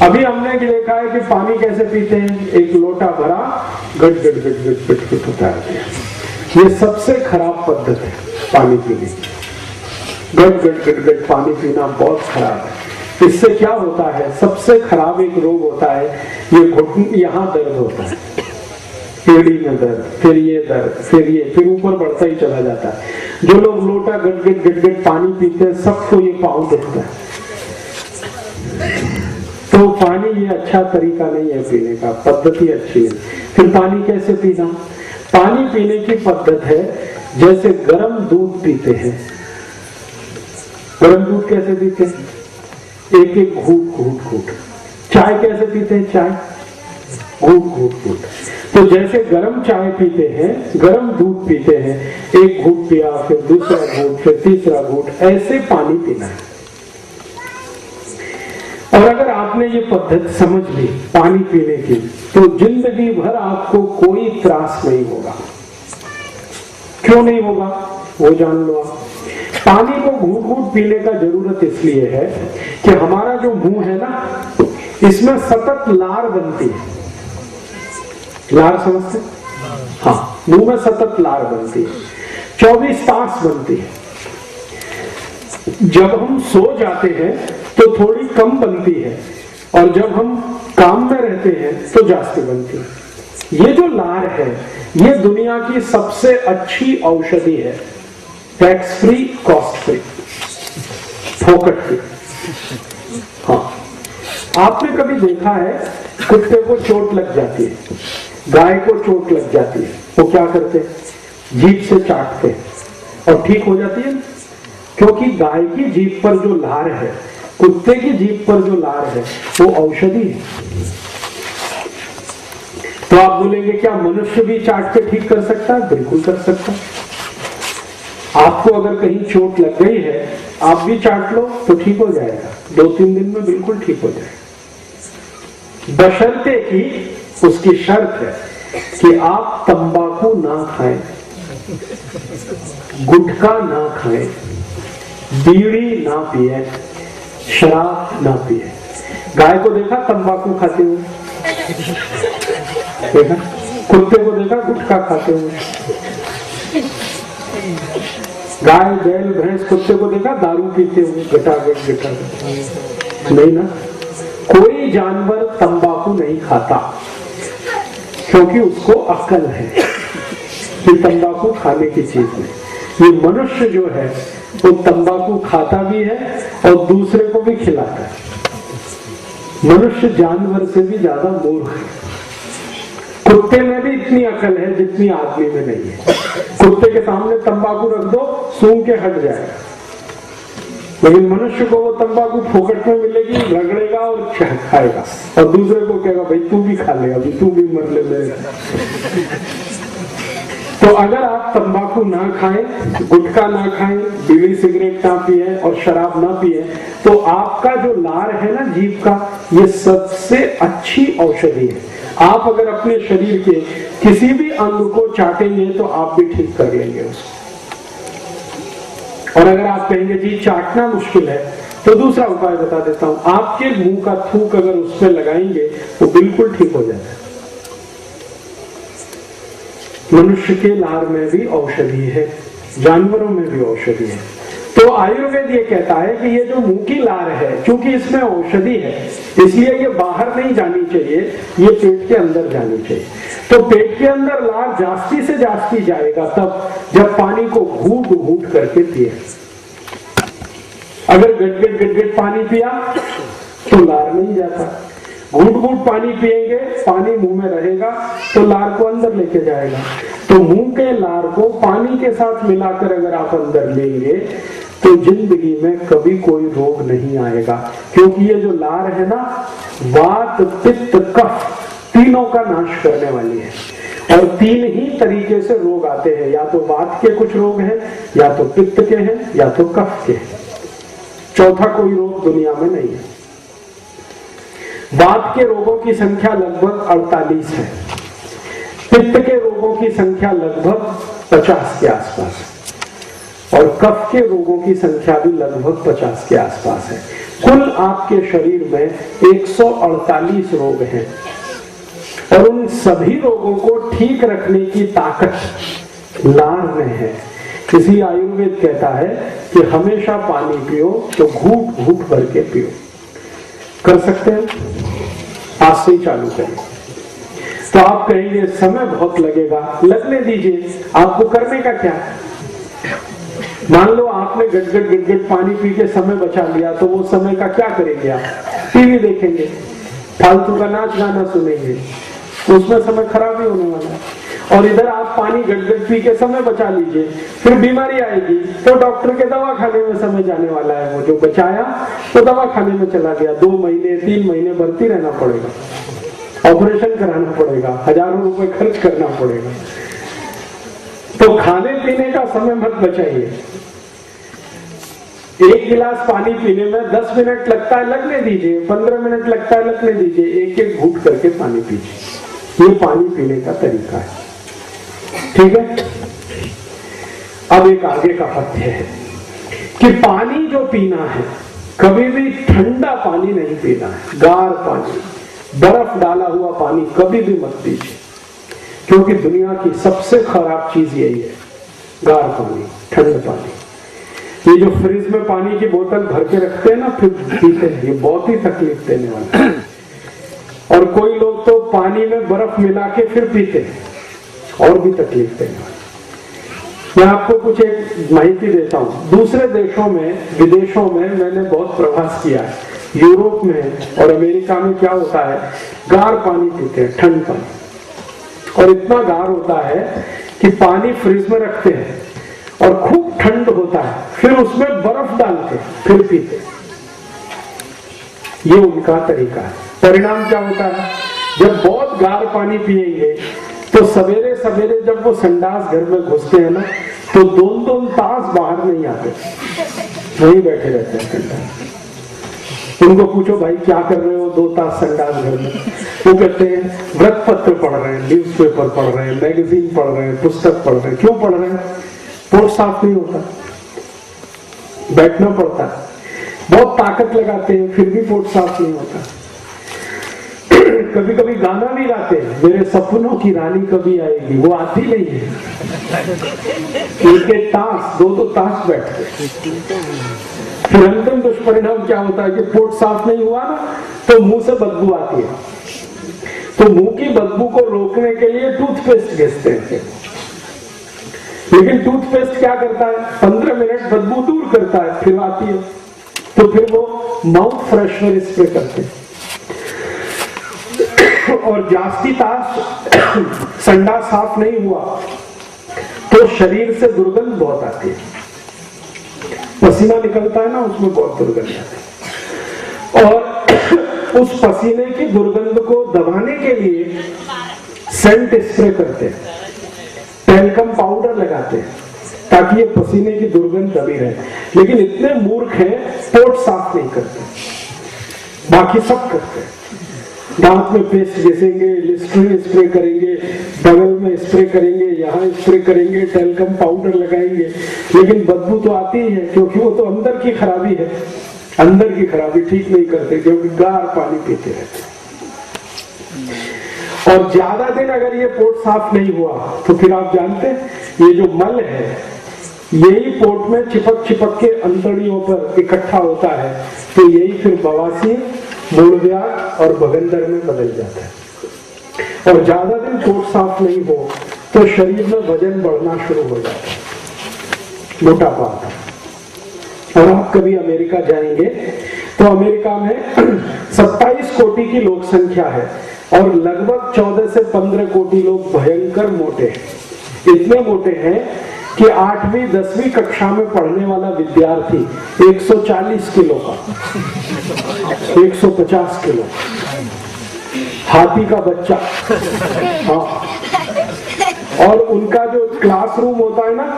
अभी हमने देखा है कि पानी कैसे पीते हैं, एक लोटा भरा गट गट गट गट गट गट उतार दिया। ये सबसे खराब पद्धति है पानी पीने की। गट गट गट गट पानी पीना बहुत खराब है। इससे क्या होता है, सबसे खराब एक रोग होता है, ये घुटने, यहाँ दर्द होता है, एड़ी में दर्द, फिर ये दर्द, फिर ये, फिर ऊपर बढ़ता ही चला जाता है। जो लोग लोटा गट गट गट गट पानी पीते हैं, सबको ये पाँव दिखता है। तो पानी ये अच्छा तरीका नहीं है पीने का, पद्धति अच्छी है। फिर पानी कैसे पीना? पानी पीने की पद्धति है जैसे गर्म दूध पीते हैं। गर्म दूध कैसे पीते हैं? एक एक घूट घूट घूट। चाय कैसे पीते हैं? चाय घूट घूट घूट। तो जैसे गर्म चाय पीते हैं, गर्म दूध पीते हैं, एक घूट पिया, फिर दूसरा घूट, फिर तीसरा घूट, ऐसे पानी पीना है। और अगर आपने ये पद्धति समझ ली पानी पीने की, तो जिंदगी भर आपको कोई त्रास नहीं होगा। क्यों नहीं होगा वो जान लो आप। पानी को घूट घूट पीने का जरूरत इसलिए है कि हमारा जो मुंह है ना, इसमें सतत लार बनती है। लार समझते? हाँ, मुंह में सतत लार बनती है, 24 तास बनती है। जब हम सो जाते हैं तो थोड़ी कम बनती है, और जब हम काम में रहते हैं तो जास्ती बनती है। ये जो लार है, ये दुनिया की सबसे अच्छी औषधि है। टैक्स फ्री, कॉस्ट फ्री, फोकट फ्री। हाँ, आपने कभी देखा है कुत्ते को चोट लग जाती है, गाय को चोट लग जाती है, वो क्या करते हैं? जीभ से चाटते हैं और ठीक हो जाती है। क्योंकि गाय की जीभ पर जो लार है, कुत्ते की जीभ पर जो लार है, वो औषधि है। तो आप बोलेंगे क्या मनुष्य भी चाट के ठीक कर सकता है? बिल्कुल कर सकता है। आपको अगर कहीं चोट लग गई है, आप भी चाट लो तो ठीक हो जाएगा, 2-3 दिन में बिल्कुल ठीक हो जाएगा। बशर्ते कि उसकी शर्त है कि आप तंबाकू ना खाएं, गुटखा ना खाएं, बीड़ी ना पिए, शराब ना पिए। गाय को देखा तंबाकू खाते हुए? देखा? कुत्ते को देखा गुटखा खाते हुए? गाय, बैल, भैंस, कुत्ते को देखा दारू पीते हुए? गटागट नहीं ना। कोई जानवर तंबाकू नहीं खाता, क्योंकि उसको अक्ल है कि तंबाकू खाने की चीज नहीं। ये मनुष्य जो है वो तंबाकू खाता भी है और दूसरे को भी खिलाता है। मनुष्य जानवर से भी ज्यादा मूर्ख है। कुत्ते में भी इतनी अकल है जितनी आदमी में नहीं है। कुत्ते के सामने तंबाकू रख दो, सूंघ के हट जाएगा, लेकिन मनुष्य को वो तंबाकू फोकट में मिलेगी, रगड़ेगा और खाएगा, और दूसरे को कहेगा भाई तू भी खा ले, अभी तू भी मर ले मेरे। तो अगर आप तंबाकू ना खाएं, गुटखा ना खाएं, बीड़ी सिगरेट ना पिए और शराब ना पिए, तो आपका जो लार है ना जीभ का, ये सबसे अच्छी औषधि है। आप अगर अपने शरीर के किसी भी अंग को चाटेंगे तो आप भी ठीक कर लेंगे उसको। और अगर आप कहेंगे जी चाटना मुश्किल है, तो दूसरा उपाय बता देता हूं। आपके मुंह का थूक अगर उस पर लगाएंगे तो बिल्कुल ठीक हो जाता है। मनुष्य के लार में भी औषधि है, जानवरों में भी औषधि है। तो आयुर्वेद ये कहता है कि ये जो मुंह की लार है, क्योंकि इसमें औषधि है, इसलिए ये बाहर नहीं जानी चाहिए, ये पेट के अंदर जानी चाहिए। तो पेट के अंदर लार जास्ती से जास्ती जाएगा तब जब पानी को घूट घूट करके पिए। अगर गट पानी पिया तो लार नहीं जाता। घूट घूट पानी पिएंगे, पानी मुंह में रहेगा तो लार को अंदर लेके जाएगा। तो मुंह के लार को पानी के साथ मिलाकर अगर आप अंदर लेंगे तो जिंदगी में कभी कोई रोग नहीं आएगा, क्योंकि ये जो लार है ना, वात, पित्त, कफ तीनों का नाश करने वाली है। और 3 ही तरीके से रोग आते हैं, या तो वात के कुछ रोग हैं, या तो पित्त के हैं, या तो कफ के हैं। चौथा कोई रोग दुनिया में नहीं है। वात के रोगों की संख्या लगभग 48 है, पित्त के रोगों की संख्या लगभग 50 के आसपास, और कफ के रोगों की संख्या भी लगभग 50 के आसपास है। कुल आपके शरीर में 148 रोग हैं, और उन सभी रोगों को ठीक रखने की ताकत लार में है। इसी आयुर्वेद कहता है कि हमेशा पानी पियो तो घूट घूट भर के पियो। कर सकते हैं? आज से ही चालू करें। तो आप कहेंगे समय बहुत लगेगा, लगने दीजिए, आपको करने का क्या है? मान लो आपने गट पानी पी के समय बचा लिया, तो वो समय का क्या करेंगे आप? टीवी देखेंगे, फालतू का नाच गाना सुनेंगे, उसमें समय खराब ही होने वाला है। और इधर आप पानी गट पी के समय बचा लीजिए, फिर बीमारी आएगी तो डॉक्टर के दवा खाने में समय जाने वाला है। वो जो बचाया तो दवा खाने में चला गया, 2 महीने 3 महीने भर्ती रहना पड़ेगा, ऑपरेशन कराना पड़ेगा, हजारों रुपए खर्च करना पड़ेगा। तो खाने पीने का समय मत बचाइए। 1 गिलास पानी पीने में 10 मिनट लगता है, लगने दीजिए, 15 मिनट लगता है, लगने दीजिए, एक घूंट करके पानी पीजिए। ये पानी पीने का तरीका है, ठीक है। अब एक आगे का पथ्य है कि पानी जो पीना है, कभी भी ठंडा पानी नहीं पीना है। गार पानी, बर्फ डाला हुआ पानी कभी भी मत पीजिए, क्योंकि दुनिया की सबसे खराब चीज यही है, गार पानी, ठंड पानी। ये जो फ्रिज में पानी की बोतल भर के रखते हैं ना, फिर पीते हैं, ये बहुत ही तकलीफ देने वाला है। और कोई लोग तो पानी में बर्फ मिला के फिर पीते हैं, और भी तकलीफ देने वाला। मैं आपको कुछ एक माहिती देता हूँ। दूसरे देशों में, विदेशों में मैंने बहुत प्रवास किया है। यूरोप में और अमेरिका में क्या होता है, गार पानी पीते हैं, ठंड पानी। और इतना गार होता है कि पानी फ्रिज में रखते हैं और खूब ठंड होता है, फिर उसमें बर्फ डालते फिर पीते। ये उनका तरीका है। परिणाम क्या होता है, जब बहुत गार पानी पिएंगे तो सवेरे सवेरे जब वो संडास घर में घुसते हैं ना, तो 2-2 तास बाहर नहीं आते, वहीं बैठे रहते हैं संडास। उनको पूछो भाई क्या कर रहे हो 2 तास संडास घर में, वो कहते हैं व्रत पत्र पढ़ रहे हैं, न्यूज़पेपर पढ़ रहे हैं, मैगजीन पढ़ रहे हैं, पुस्तक पढ़ रहे हैं। क्यों पढ़ रहे हैं? पोट साफ नहीं होता, बैठना पड़ता है, बहुत ताकत लगाते हैं, फिर भी पोट साफ नहीं होता। कभी कभी गाना भी गाते हैं, मेरे सपनों की रानी कभी आएगी, वो आती नहीं है। एक तास 2-2 तास बैठते, फिर अंतिम दुष्परिणाम क्या होता है कि पोट साफ नहीं हुआ ना, तो मुंह से बदबू आती है। तो मुंह की बदबू को रोकने के लिए टूथपेस्ट घिसते हैं, लेकिन टूथपेस्ट क्या करता है, 15 मिनट बदबू दूर करता है, फिर आती है, तो फिर वो माउथ फ्रेशनर स्प्रे करते हैं। और जास्ती तास संडास साफ नहीं हुआ तो शरीर से दुर्गंध बहुत आती है, पसीना निकलता है ना, उसमें बहुत दुर्गंध आती है। और उस पसीने की दुर्गंध को दबाने के लिए सेंट स्प्रे करते हैं, टैल्कम पाउडर लगाते हैं, ताकि ये पसीने की दुर्गंध दबी रहे। लेकिन इतने मूर्ख हैं, पोट साफ नहीं करते, बाकी सब करते हैं। दांत में पेस्ट घिसेंगे, लिस्ट्रीन स्प्रे करेंगे, बगल में स्प्रे करेंगे, यहाँ स्प्रे करेंगे, टैल्कम पाउडर लगाएंगे, लेकिन बदबू तो आती ही है, क्योंकि वो तो अंदर की खराबी है। अंदर की खराबी ठीक नहीं करते, क्योंकि गार पानी पीते रहते। और ज्यादा दिन अगर ये पोट साफ नहीं हुआ तो फिर आप जानते हैं ये जो मल है, यही पोट में चिपक के अंतड़ियों पर इकट्ठा होता है, तो यही फिर बवासीर, मूलव्याध और बगंदर में बदल जाता है। और ज्यादा दिन पोट साफ नहीं हो तो शरीर में वजन बढ़ना शुरू हो जाता है, मोटापा आता है। और आप कभी अमेरिका जाएंगे तो अमेरिका में 27 कोटि की लोक संख्या है और लगभग 14 से 15 कोटि लोग भयंकर मोटे हैं। इतने मोटे हैं कि 8वीं 10वीं कक्षा में पढ़ने वाला विद्यार्थी 140 किलो का, 150 किलो, हाथी का बच्चा। हाँ, और उनका जो क्लासरूम होता है ना,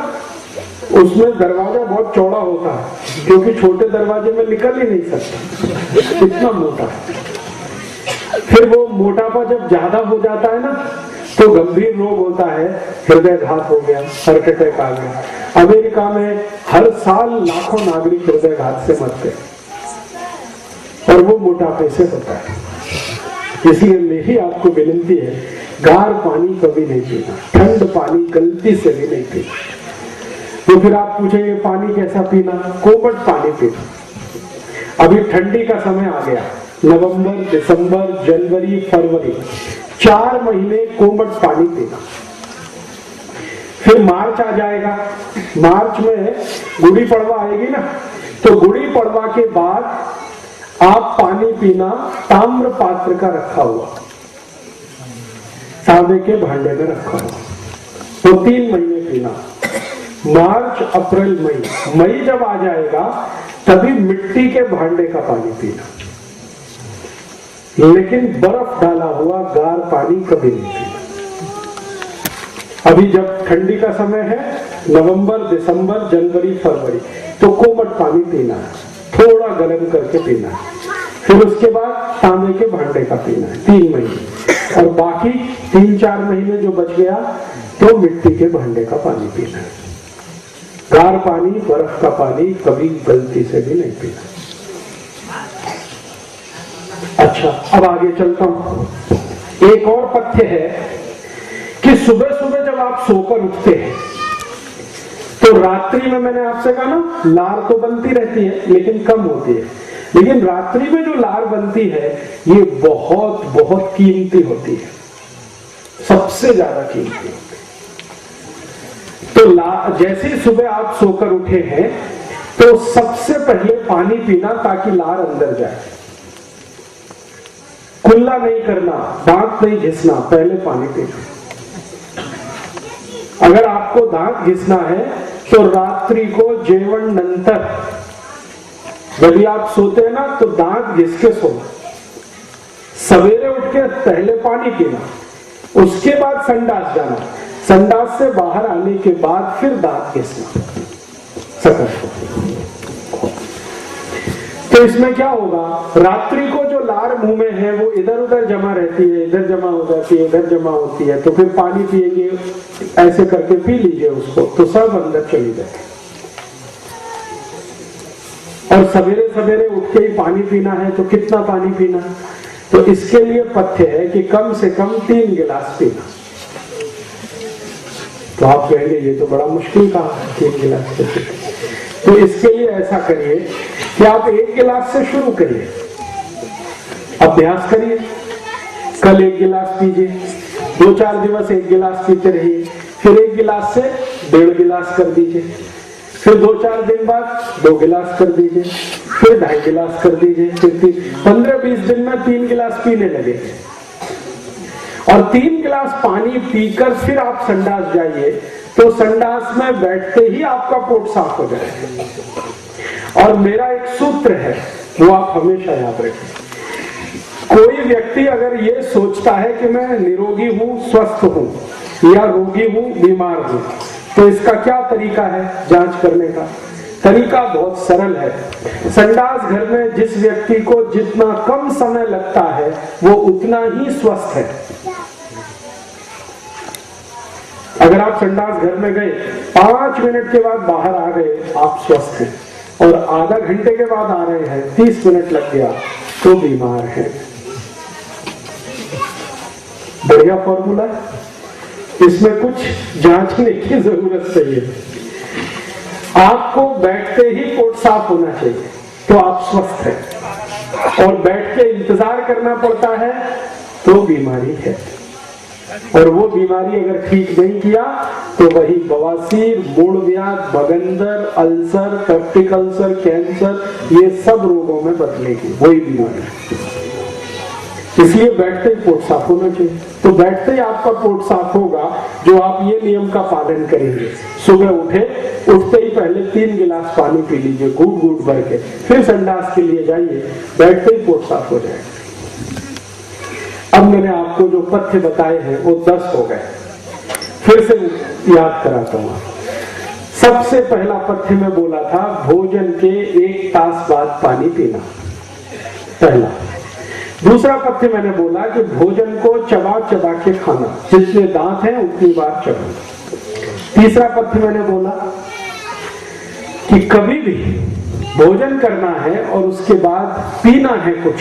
उसमें दरवाजा बहुत चौड़ा होता है, क्योंकि छोटे दरवाजे में निकल ही नहीं सकता, इतना मोटा है। फिर वो मोटापा जब ज्यादा हो जाता है ना, तो गंभीर रोग होता है, हृदयघात हो गया, हार्ट अटैक आ गया। अमेरिका में हर साल लाखों नागरिक हृदयघात से मरते हैं, और वो मोटापे से होता है। इसलिए मेरी आपको विनती है, गार पानी कभी नहीं पीना, ठंड पानी गलती से भी नहीं पीना। तो फिर आप पूछेंगे पानी कैसा पीना? कोमट पानी पीना। अभी ठंडी का समय आ गया, नवंबर, दिसंबर, जनवरी, फरवरी, 4 महीने कोमट पानी पीना। फिर मार्च आ जाएगा, मार्च में गुड़ी पड़वा आएगी ना, तो गुड़ी पड़वा के बाद आप पानी पीना ताम्र पात्र का रखा हुआ, तांबे के भांडे में रखा हुआ, तो 3 महीने पीना। मार्च, अप्रैल, मई, मई जब आ जाएगा तभी मिट्टी के भांडे का पानी पीना, लेकिन बर्फ डाला हुआ गार पानी कभी नहीं पीना। अभी जब ठंडी का समय है, नवंबर, दिसंबर, जनवरी, फरवरी, तो कोमट पानी पीना है, थोड़ा गर्म करके पीना है। फिर उसके बाद तांबे के भांडे का पीना है 3 महीने, और बाकी 3-4 महीने जो बच गया तो मिट्टी के भांडे का पानी पीना है। गार पानी, बर्फ का पानी कभी गलती से भी नहीं पीना। अच्छा, अब आगे चलता हूं। एक और पथ्य है कि सुबह सुबह जब आप सोकर उठते हैं तो रात्रि में, मैंने आपसे कहा ना, लार तो बनती रहती है लेकिन कम होती है, लेकिन रात्रि में जो लार बनती है ये बहुत बहुत कीमती होती है, सबसे ज्यादा कीमती होती है। तो जैसे ही सुबह आप सोकर उठे हैं तो सबसे पहले पानी पीना ताकि लार अंदर जाए। कुल्ला नहीं करना, दांत नहीं घिसना, पहले पानी पीना। अगर आपको दांत घिसना है तो रात्रि को जेवण नंतर, यदि आप सोते हैं ना तो दांत घिस के सोना, सवेरे उठ के पहले पानी पीना, उसके बाद संडास जाना, संडास से बाहर आने के बाद फिर दांत घिसना, सकत। तो इसमें क्या होगा, रात्रि को जो लार मुंह में है वो इधर उधर जमा रहती है, इधर जमा हो जाती है, इधर जमा होती है, तो फिर पानी पिएंगे, ऐसे करके पी लीजिए उसको, तो सब अंदर चली जाए। और सवेरे सवेरे उठ के ही पानी पीना है, तो कितना पानी पीना, तो इसके लिए पथ्य है कि कम से कम 3 गिलास पीना। तो आप कहेंगे ये तो बड़ा मुश्किल कहा, 3 गिलास पीना। तो इसके लिए ऐसा करिए कि आप 1 गिलास से शुरू करिए, अभ्यास करिए। कल 1 गिलास पीजिए, 2-4 दिवस 1 गिलास पीते रहिए, फिर 1 गिलास से 1.5 गिलास कर दीजिए, फिर 2-4 दिन बाद 2 गिलास कर दीजिए, फिर 2.5 गिलास कर दीजिए, फिर 15-20 दिन में 3 गिलास पीने लगे। और 3 गिलास पानी पीकर फिर आप संडास जाइए, तो संडास में बैठते ही आपका पोट साफ हो जाएगा। और मेरा एक सूत्र है, वो आप हमेशा याद रखें। कोई व्यक्ति अगर ये सोचता है कि मैं निरोगी हूं, स्वस्थ हूं, या रोगी हूं, बीमार हूं, तो इसका क्या तरीका है जांच करने का? तरीका बहुत सरल है। संडास घर में जिस व्यक्ति को जितना कम समय लगता है वो उतना ही स्वस्थ है। अगर आप संडास घर में गए, 5 मिनट के बाद बाहर आ गए, आप स्वस्थ हैं, और आधा घंटे के बाद आ रहे हैं, 30 मिनट लग गया, तो बीमार है। बढ़िया फॉर्मूला, इसमें कुछ जांचने की जरूरत नहीं है। आपको बैठते ही पोट साफ होना चाहिए, तो आप स्वस्थ हैं। और बैठ के इंतजार करना पड़ता है तो बीमारी है। और वो बीमारी अगर ठीक नहीं किया तो वही बवासीर, मूलव्याध, बगंदर, अल्सर, पेप्टिक अल्सर, कैंसर, ये सब रोगों में बदलेगी, वही बीमारी। इसलिए बैठते ही पोट साफ होना चाहिए। तो बैठते ही आपका पोट साफ होगा जो आप ये नियम का पालन करेंगे। सुबह उठते ही पहले 3 गिलास पानी पी लीजिए, घूट घूट भर के, फिर संडास के लिए जाइए, बैठते ही पोट साफ हो जाएगा। अब मैंने आपको जो पथ्य बताए हैं वो 10 हो गए, फिर से याद कराता हूं। सबसे पहला पथ्य में बोला था भोजन के 1 तास बाद पानी पीना, पहला। दूसरा पथ्य मैंने बोला कि भोजन को चबा चबा के खाना, जितने दांत हैं उतनी बार चबाना। तीसरा पथ्य मैंने बोला कि कभी भी भोजन करना है और उसके बाद पीना है कुछ,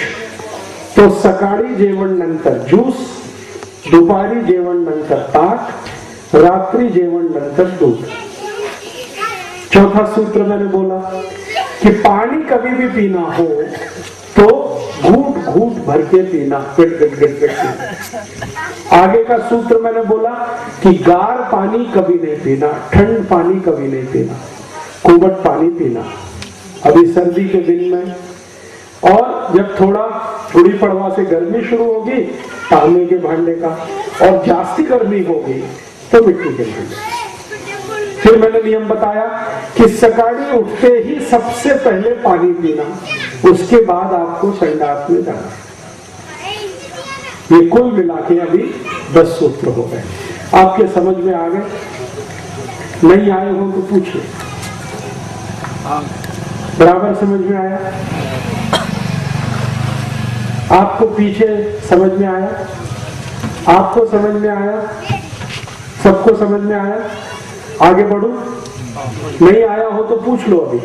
तो सकाळी जेवण नंतर ज्यूस, दुपारी जेवण नंतर ताक, रात्रि जेवण नंतर दूध। चौथा सूत्र मैंने बोला कि पानी कभी भी पीना हो तो घूट घूट भर के पीना, पिट पिट पिट पिट। आगे का सूत्र मैंने बोला कि गार पानी कभी नहीं पीना, ठंड पानी कभी नहीं पीना, कोमट पानी पीना अभी सर्दी के दिन में। और जब थोड़ा गुड़ी पड़वा से गर्मी शुरू होगी तांबे के भांडे का, और जास्ती गर्मी होगी तो मिट्टी के भांडे। फिर मैंने नियम बताया कि सकाळी उठते ही सबसे पहले पानी पीना, उसके बाद आपको संडास में जाना। ये कुल मिला के अभी 10 सूत्र हो गए। आपके समझ में आ गए? नहीं आए हो तो पूछिए। बराबर समझ में आया? आपको पीछे समझ में आया? आपको समझ में आया? सबको समझ में आया? आगे बढ़ू? नहीं आया हो तो पूछ लो अभी।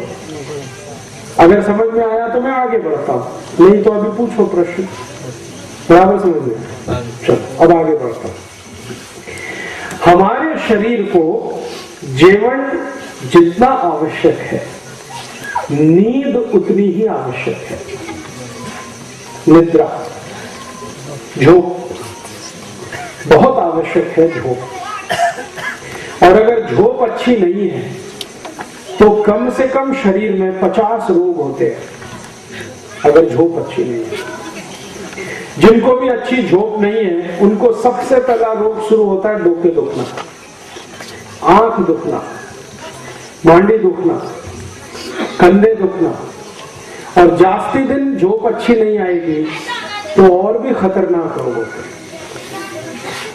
अगर समझ में आया तो मैं आगे बढ़ता हूं, नहीं तो अभी पूछो प्रश्न। बराबर समझ में? चलो अब आगे बढ़ता हूं। हमारे शरीर को जीवन जितना आवश्यक है, नींद उतनी ही आवश्यक है। निद्रा, झोप बहुत आवश्यक है। झोप, और अगर झोप अच्छी नहीं है तो कम से कम शरीर में 50 रोग होते हैं अगर झोप अच्छी नहीं है। जिनको भी अच्छी झोप नहीं है उनको सबसे पहला रोग शुरू होता है डोके दुखना, आंख दुखना, मांडी दुखना, कंधे दुखना। और जास्ती दिन झोप अच्छी नहीं आएगी तो और भी खतरनाक रोग होते हैं।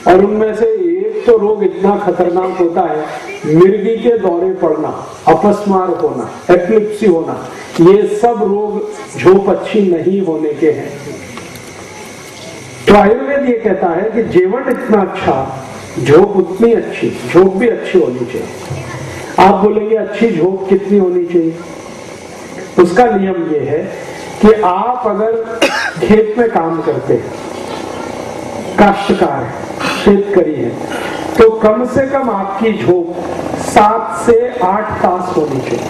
और उनमें से एक तो रोग इतना खतरनाक होता है, मिर्गी के दौरे पड़ना, अपस्मार होना, एपिलेप्सी होना। ये सब रोग झोप अच्छी नहीं होने के हैं। तो आयुर्वेद ये कहता है कि जीवन इतना अच्छा, झोप उतनी अच्छी, झोप भी अच्छी होनी चाहिए। आप बोलेंगे अच्छी झोप कितनी होनी चाहिए? उसका नियम ये है कि आप अगर खेत में काम करते हैं, काश्तकार है, शेतकरी है, तो कम से कम आपकी झोप 7 से 8 तास होनी चाहिए।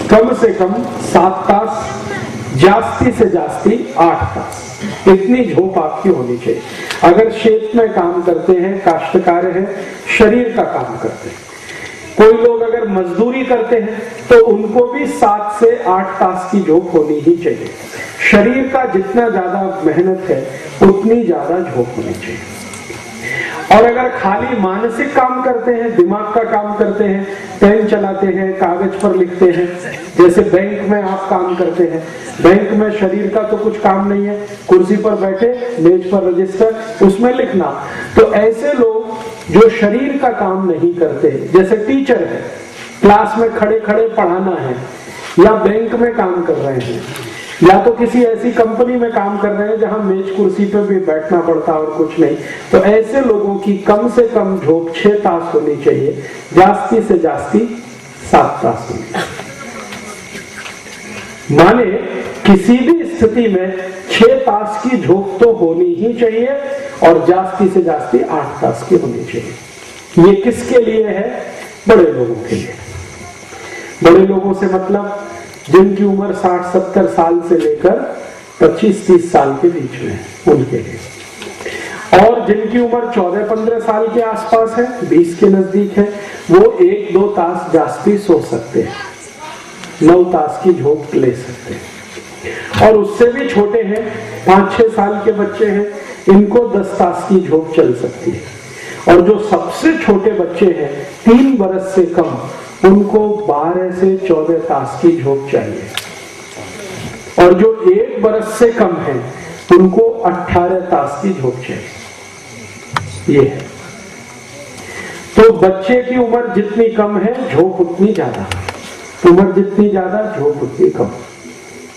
कम से कम 7 तास, जास्ती से जास्ती 8 तास, इतनी झोप आपकी होनी चाहिए। अगर खेत में काम करते हैं, काश्तकार है, शरीर का काम करते हैं। कोई लोग अगर मजदूरी करते हैं तो उनको भी 7 से 8 तास की झोप होनी ही चाहिए। शरीर का जितना ज्यादा मेहनत है उतनी ज्यादा झोप होनी चाहिए। और अगर खाली मानसिक काम करते हैं, दिमाग का काम करते हैं, पेन चलाते हैं, कागज पर लिखते हैं, जैसे बैंक में आप काम करते हैं, बैंक में शरीर का तो कुछ काम नहीं है, कुर्सी पर बैठे, मेज पर रजिस्टर, उसमें लिखना। तो ऐसे लोग जो शरीर का काम नहीं करते, जैसे टीचर है, क्लास में खड़े खड़े पढ़ाना है, या बैंक में काम कर रहे हैं, या तो किसी ऐसी कंपनी में काम कर रहे हैं जहां मेज कुर्सी पे भी बैठना पड़ता और कुछ नहीं, तो ऐसे लोगों की कम से कम झोप 6 तास होनी चाहिए, जास्ती से जास्ती 7 तास होनी चाहिए। माने किसी भी स्थिति में 6 तास की झोप तो होनी ही चाहिए और जास्ती से जास्ती 8 तास की होनी चाहिए। ये किसके लिए है? बड़े लोगों के लिए। बड़े लोगों से मतलब जिनकी उम्र 60-70 साल से लेकर 25-30 साल के बीच में, उनके लिए। और जिनकी उम्र 14-15 साल के आसपास है, 20 के नजदीक है, वो 1-2 तास जास्ती सो सकते हैं, 9 तास की झोप ले सकते हैं। और उससे भी छोटे हैं, 5-6 साल के बच्चे हैं, इनको 10 तास की झोप चल सकती है। और जो सबसे छोटे बच्चे हैं, 3 बरस से कम, उनको 12 से 14 तास की झोप चाहिए। और जो 1 बरस से कम है, उनको 18 तास की झोप चाहिए। ये है। तो बच्चे की उम्र जितनी कम है, झोप उतनी ज्यादा, उम्र जितनी ज्यादा, झोप उतनी कम।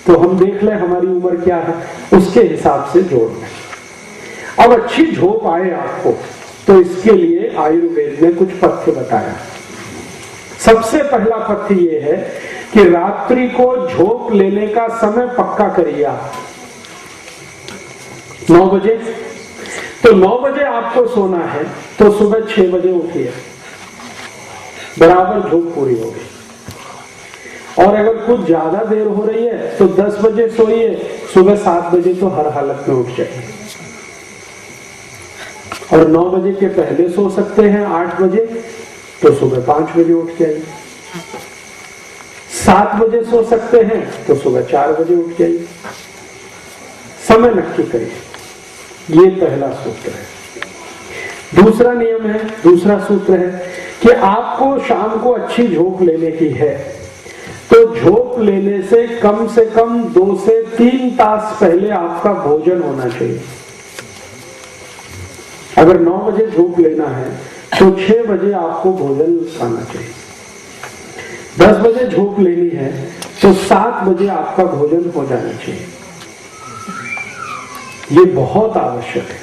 तो हम देख लें हमारी उम्र क्या है, उसके हिसाब से जोड़ लें। अब अच्छी झोप आए आपको, तो इसके लिए आयुर्वेद ने कुछ पथ्य बताया। सबसे पहला पथ्य ये है कि रात्रि को झोप लेने का समय पक्का करिए आप 9 बजे। तो 9 बजे आपको सोना है तो सुबह 6 बजे उठिए, बराबर झोप पूरी होगी। और अगर कुछ ज्यादा देर हो रही है तो 10 बजे सोइए, सुबह 7 बजे तो हर हालत में उठ जाइए। और 9 बजे के पहले सो सकते हैं 8 बजे, तो सुबह 5 बजे उठ जाइए। 7 बजे सो सकते हैं तो सुबह 4 बजे उठ जाइए। समय नक्की करिए, ये पहला सूत्र है। दूसरा नियम है, दूसरा सूत्र है कि आपको शाम को अच्छी झोंक लेने की है, तो झोंक लेने से कम 2 से 3 तास पहले आपका भोजन होना चाहिए। अगर 9 बजे झोंक लेना है तो 6 बजे आपको भोजन खाना चाहिए। 10 बजे झोंक लेनी है तो 7 बजे आपका भोजन हो जाना चाहिए। ये बहुत आवश्यक है।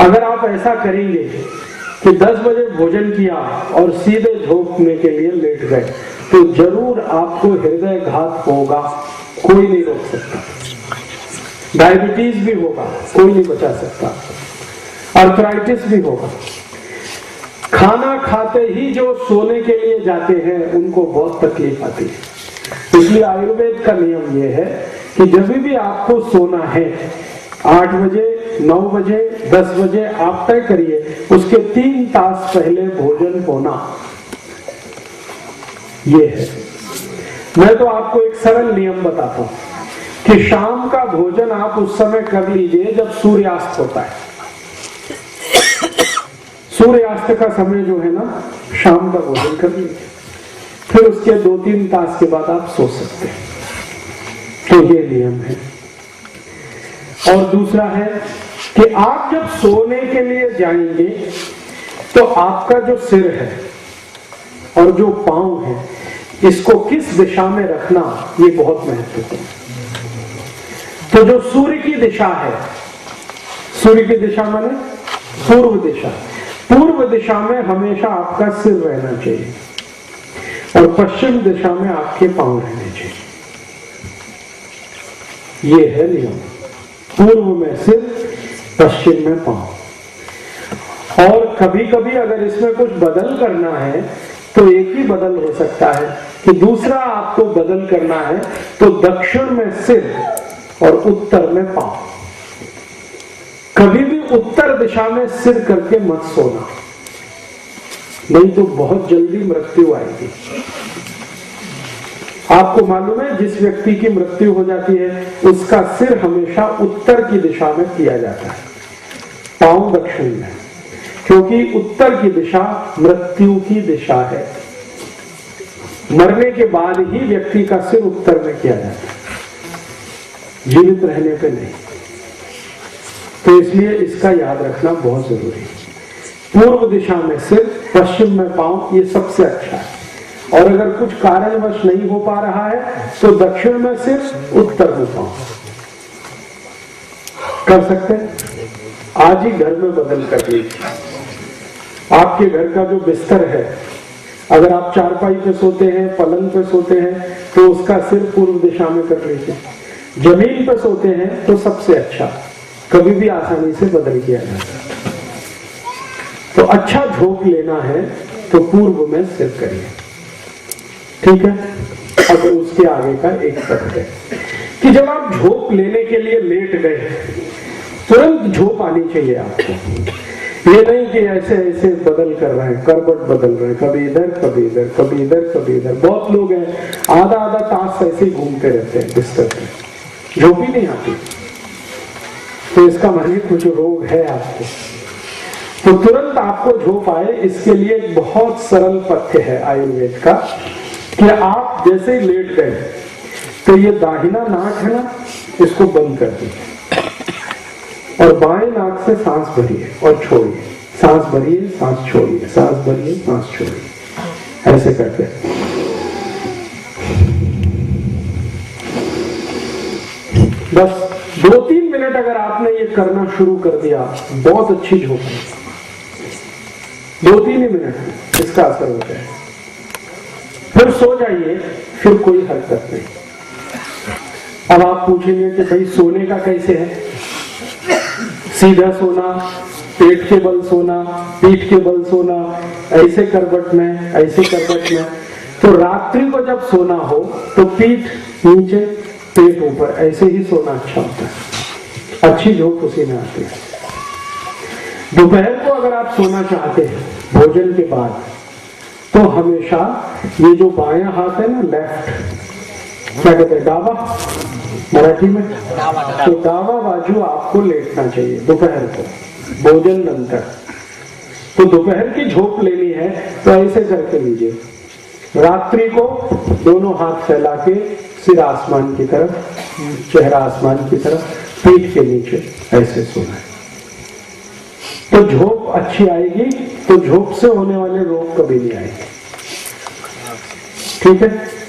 अगर आप ऐसा करेंगे कि 10 बजे भोजन किया और सीधे झोंकने के लिए लेट गए, तो जरूर आपको हृदय घात होगा, कोई नहीं रोक सकता। डायबिटीज भी होगा, कोई नहीं बचा सकता। आर्थराइटिस भी होगा। खाना खाते ही जो सोने के लिए जाते हैं उनको बहुत तकलीफ आती है। इसलिए आयुर्वेद का नियम यह है कि जब भी आपको सोना है 8 बजे, 9 बजे, 10 बजे आप तय करिए, उसके 3 तास पहले भोजन होना। ये है। मैं तो आपको एक सरल नियम बताता हूं कि शाम का भोजन आप उस समय कर लीजिए जब सूर्यास्त होता है। सूर्यास्त का समय जो है ना, शाम का भोजन कर लीजिए, फिर उसके 2-3 तास के बाद आप सो सकते हैं। तो ये नियम है। और दूसरा है कि आप जब सोने के लिए जाएंगे तो आपका जो सिर है और जो पांव है, इसको किस दिशा में रखना, ये बहुत महत्वपूर्ण है। तो जो सूर्य की दिशा है, सूर्य की दिशा माने पूर्व दिशा, पूर्व दिशा में हमेशा आपका सिर रहना चाहिए और पश्चिम दिशा में आपके पांव रहने चाहिए। ये है नियम। पूर्व में सिर, पश्चिम में पांव। और कभी कभी अगर इसमें कुछ बदल करना है तो एक ही बदल हो सकता है कि दूसरा आपको बदल करना है तो दक्षिण में सिर और उत्तर में पांव। कभी भी उत्तर दिशा में सिर करके मत सोना, नहीं तो बहुत जल्दी मृत्यु आएगी। आपको मालूम है, जिस व्यक्ति की मृत्यु हो जाती है उसका सिर हमेशा उत्तर की दिशा में किया जाता है, पांव दक्षिण में, क्योंकि उत्तर की दिशा मृत्यु की दिशा है। मरने के बाद ही व्यक्ति का सिर उत्तर में किया जाता है, जीवित रहने पे नहीं। तो इसलिए इसका याद रखना बहुत जरूरी है। पूर्व दिशा में सिर, पश्चिम में पांव, ये सबसे अच्छा है। और अगर कुछ कारणवश नहीं हो पा रहा है तो दक्षिण में सिर, उत्तर में पांव कर सकते हैं। आज ही घर में बदल कर लीजिए। आपके घर का जो बिस्तर है, अगर आप चारपाई पे सोते हैं, पलंग पे सोते हैं, तो उसका सिर पूर्व दिशा में कर लीजिए। जमीन पे सोते हैं तो सबसे अच्छा, कभी भी आसानी से बदल किया जाता है। तो अच्छा झोंक लेना है तो पूर्व में सिर करिए, ठीक है। अब उसके आगे का एक तर्क है कि जब आप झोंक लेने के लिए लेट गए, तुरंत झोंक आनी चाहिए आपको। ये नहीं कि ऐसे ऐसे बदल कर रहे हैं, करवट बदल रहे हैं, कभी इधर कभी इधर, कभी इधर कभी इधर। बहुत लोग हैं आधा आधा तास ऐसे ही घूमते रहते हैं बिस्तर पे, झोंक ही नहीं आती। तो इसका मतलब कुछ रोग है आपको। तो तुरंत आपको झोंक आए, इसके लिए एक बहुत सरल पथ्य है आयुर्वेद का कि आप जैसे ही लेट गए तो ये दाहिना नाक है ना, इसको बंद कर दीजिए और बाएं नाक से सांस भरिए और छोड़िए, सांस भरिए, सांस छोड़िए, सांस भरिए, सांस छोड़िए, ऐसे करके। बस 2-3 मिनट अगर आपने ये करना शुरू कर दिया, बहुत अच्छी झोंक है। 2-3 मिनट इसका असर होता है। फिर सो जाइए, फिर कोई हरकत नहीं। अब आप पूछेंगे कि भाई सोने का कैसे है? सीधा सोना, पेट के बल सोना, पीठ के बल सोना, ऐसे करवट में, ऐसे करवट में। तो रात्रि को जब सोना हो तो पीठ नीचे, पेट ऊपर, ऐसे ही सोना अच्छा होता है। अच्छी झोंक उसी में आती है। दोपहर को अगर आप सोना चाहते हैं भोजन के बाद, तो हमेशा ये जो बायां हाथ है ना, लेफ्ट, क्या कहते हैं, डावा मराठी में, तो डावा बाजू आपको लेटना चाहिए दोपहर को भोजन नंतर। तो दोपहर की झोप लेनी है तो ऐसे करके लीजिए। रात्रि को दोनों हाथ फैला के सिर आसमान की तरफ, चेहरा आसमान की तरफ, पीठ के नीचे ऐसे सोना है। तो झोप अच्छी आएगी, तो झोप से होने वाले रोग कभी नहीं आएंगे। ठीक है।